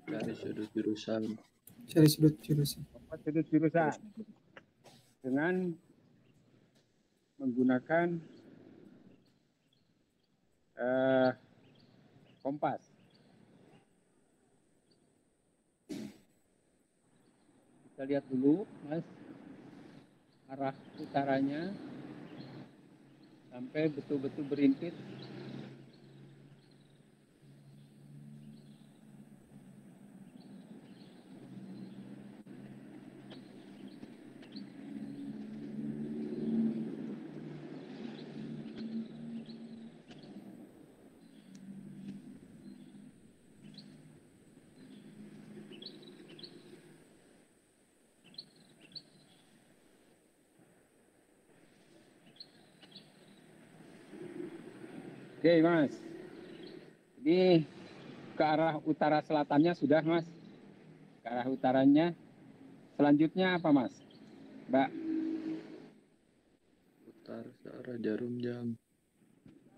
Dari sudut jurusan. Cari sudut jurusan. Sudut jurusan. Dengan menggunakan kompas. Kita lihat dulu, Mas, arah utaranya sampai betul-betul berimpit. Oke, Mas. Ini ke arah utara selatannya sudah, Mas. Ke arah utaranya. Selanjutnya apa, Mas? Mbak. Putar searah jarum jam.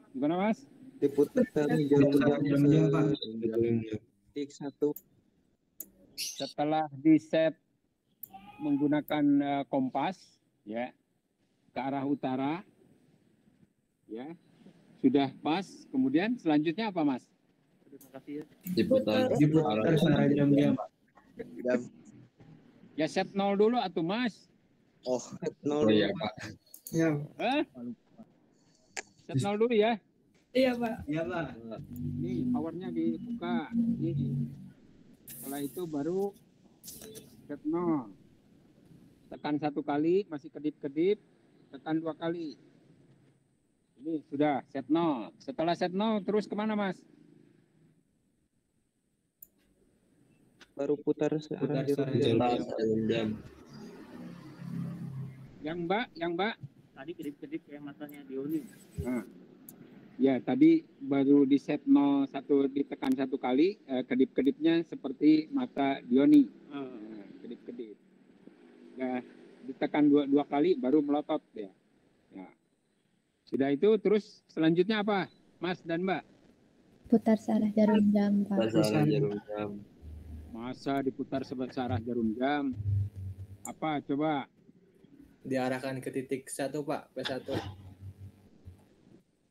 Gimana, Mas? Diputar jarum jam, Pak. Tik 1. Setelah di set menggunakan kompas, ya, ke arah utara, ya, sudah pas. Kemudian selanjutnya apa, Mas? Diputar searah jam. Ya set 0 dulu atuh, Mas. Oh, set 0 dulu. Iya, Pak. Ya. Set 0 dulu ya. Iya, Pak. Iya, Pak. Nih, powernya dibuka. Nih. Setelah itu baru set 0. Tekan 1 kali, masih kedip-kedip. Tekan 2 kali. Ini sudah set 0. Setelah set 0 terus kemana, Mas? Baru putar searah jarum jam. Yang Mbak. Tadi kedip-kedip kayak matanya Dioni. Nah, ya tadi baru di set 0 ditekan 1 kali, kedip-kedipnya seperti mata Dioni. Nah, kedip-kedip. Nah, ditekan 2 kali baru melotot ya. Ya. Sudah itu terus selanjutnya apa, Mas dan Mbak? Putar searah jarum jam, Pak. Searah jarum jam. Masa diputar searah jarum jam? Apa coba? Diarahkan ke titik 1, Pak. P1.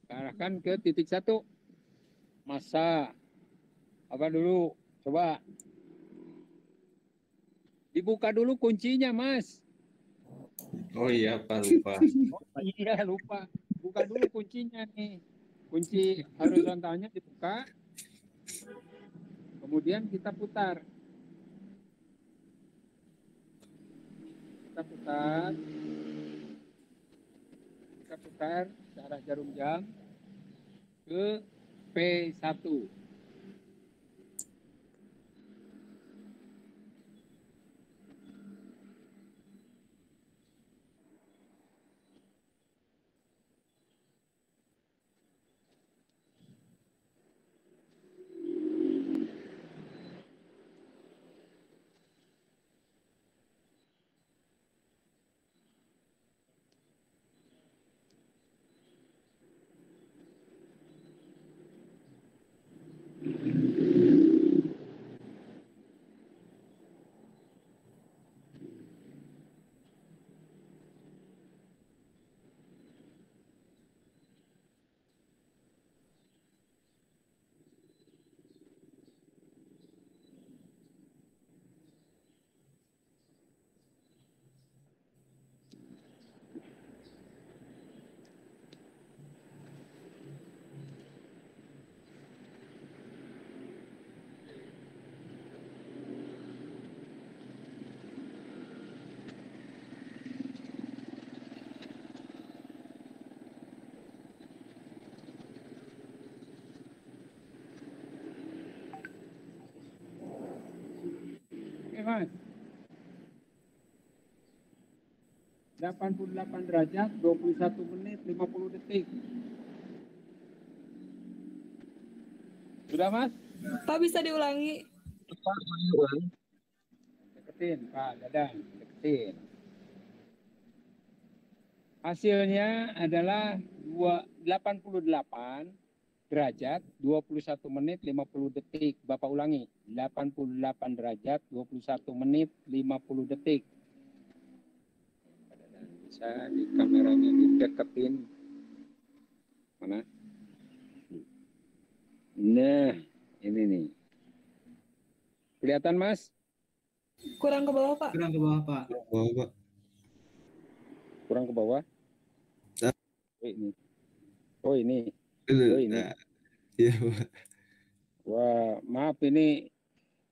Diarahkan ke titik 1. Masa apa dulu? Coba. Dibuka dulu kuncinya, Mas. Oh iya, Pak, lupa. Oh, iya, lupa. Buka dulu kuncinya nih. Kunci horizontalnya dibuka. Kemudian kita putar. Kita putar. kita putar searah jarum jam ke P1. Oke, Mas. 88 derajat, 21 menit, 50 detik. Sudah, Mas? Pak bisa diulangi? Deketin, Pak Dadang, deketin. Hasilnya adalah 88 derajat, 21 menit, 50 detik. Bapak ulangi, 88 derajat, 21 menit, 50 detik. Bisa di kameranya dideketin. Mana? Nah, ini nih. Kelihatan, Mas? Kurang ke bawah, Pak. Kurang ke bawah, Pak. Bawah, Pak. Kurang ke bawah. Nah. Oh, ini. Oh, ini. Ini. Oh, ini. Iya, Pak. Wah, maaf ini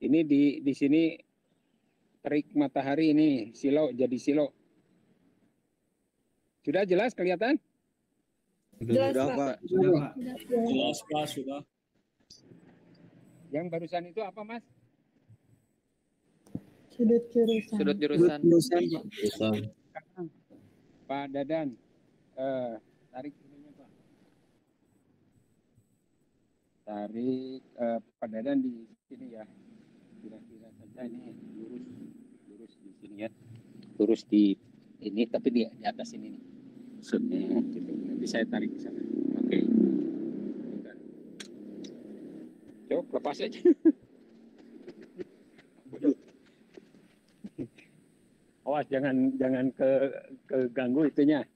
di sini terik matahari ini silau jadi silau. Sudah jelas kelihatan? Jelas, Sudah, Pak. Pak. Sudah, Pak. Jelas, Pak, sudah. Yang barusan itu apa, Mas? Sudut jurusan. Sudut jurusan. Jurusan. Pak Dadan, tarik ininya, Pak. Tarik Pak Dadan di sini ya. Kira-kira saja ini lurus di sini ya. Lurus di ini tapi di atas ini nih. Maksudnya gitu. Nanti saya tarik ke sana. Oke. Bentar. Coba lepas aja. Awas jangan keganggu itunya,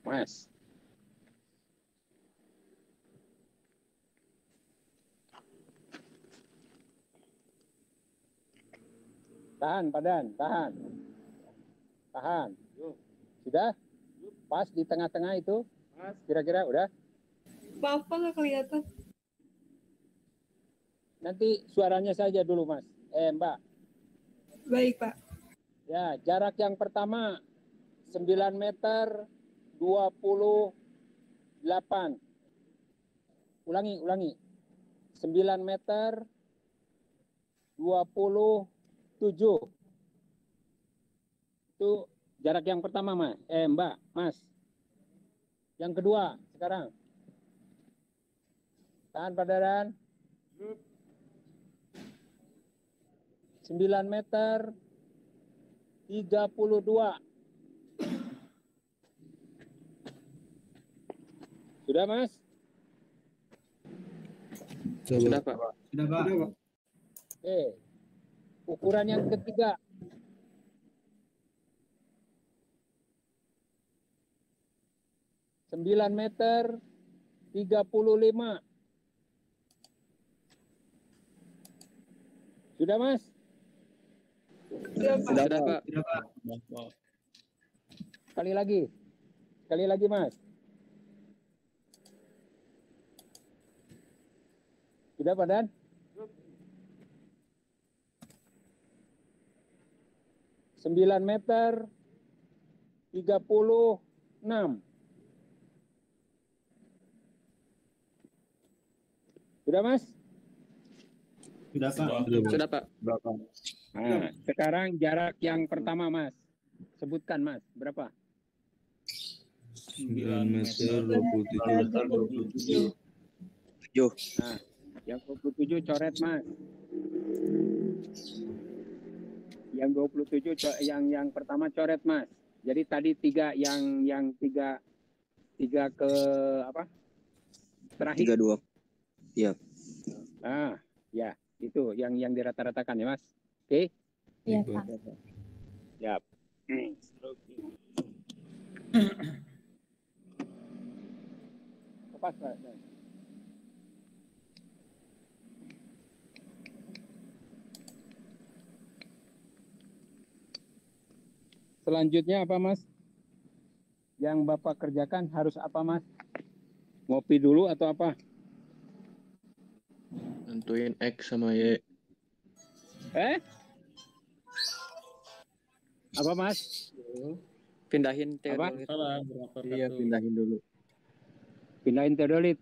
Mas. Tahan, Padan, tahan. Tahan. Sudah? Pas di tengah-tengah itu? Kira-kira udah? Maaf, Pak, nggak kelihatan. Nanti suaranya saja dulu, Mas. Mbak. Baik, Pak. Ya, jarak yang pertama 9 meter 28. Ulangi. 9 meter 27. Itu jarak yang pertama, Mas. Mbak, Mas. Yang kedua, sekarang. Tahan, Pak Dadan. 9 meter 32. Sudah, Mas? Sudah, Pak. Sudah, Pak. Oke. Ukuran yang ketiga. Sembilan meter 35. Sudah, Mas? Sudah, Pak. Sudah, Pak. Sudah, Pak. Sekali lagi, Mas. Sudah, Pak Dan? Sembilan meter 36. Sudah, Mas? Sudah Pak. Sudah Pak. Berapa? Nah, sekarang jarak yang pertama, Mas. Sebutkan, Mas. Berapa? 9 meter 27. 7. Nah, yang 27 coret, Mas. Yang 27 yang pertama coret, Mas. Jadi tadi yang tiga ke apa? Terakhir. 32. Iya. Ah, ya, itu yang dirata-ratakan ya, Mas. Oke? Iya Pak. Siap. Lepas, Pak. Selanjutnya apa, Mas? Yang Bapak kerjakan harus apa, Mas? Ngopi dulu atau apa? Nentuin X sama Y. Apa, Mas? Pindahin Apa? teodolit. Iya, pindahin dulu. Pindahin teodolit.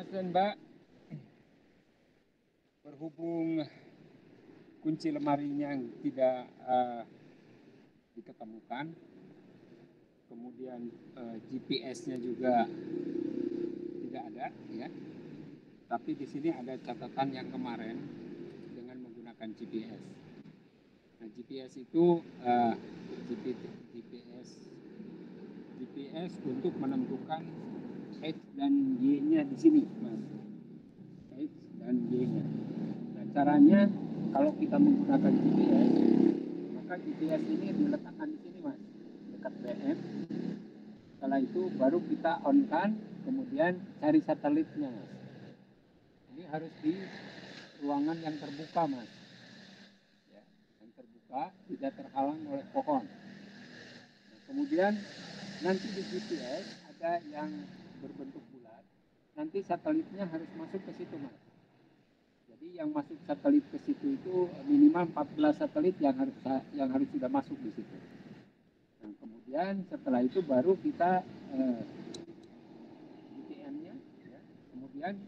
Mas dan Mbak, berhubung kunci lemarinya yang tidak diketemukan, kemudian GPS-nya juga tidak ada, ya. Tapi di sini ada catatan yang kemarin dengan menggunakan GPS. Nah, GPS itu GPS untuk menentukan X dan Y-nya di sini, Mas. X dan Y-nya. Nah, caranya kalau kita menggunakan GPS, maka GPS ini diletakkan di sini, Mas, dekat BM. Setelah itu baru kita on-kan, kemudian cari satelitnya, Mas. Ini harus di ruangan yang terbuka, Mas. Ya, yang terbuka, tidak terhalang oleh pohon. Nah, kemudian nanti di GPS ada yang berbentuk bulat. Nanti satelitnya harus masuk ke situ, Mas. Jadi yang masuk satelit ke situ itu minimal 14 satelit yang harus sudah masuk di situ. Nah, kemudian setelah itu baru kita GTM-nya, ya. Kemudian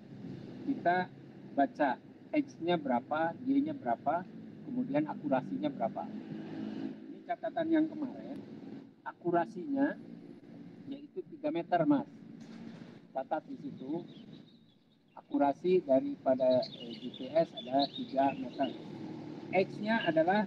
kita baca X-nya berapa, Y-nya berapa, kemudian akurasinya berapa. Ini catatan yang kemarin, akurasinya yaitu 3 meter, Mas. Catat di situ, akurasi daripada GPS adalah 3 meter. X-nya adalah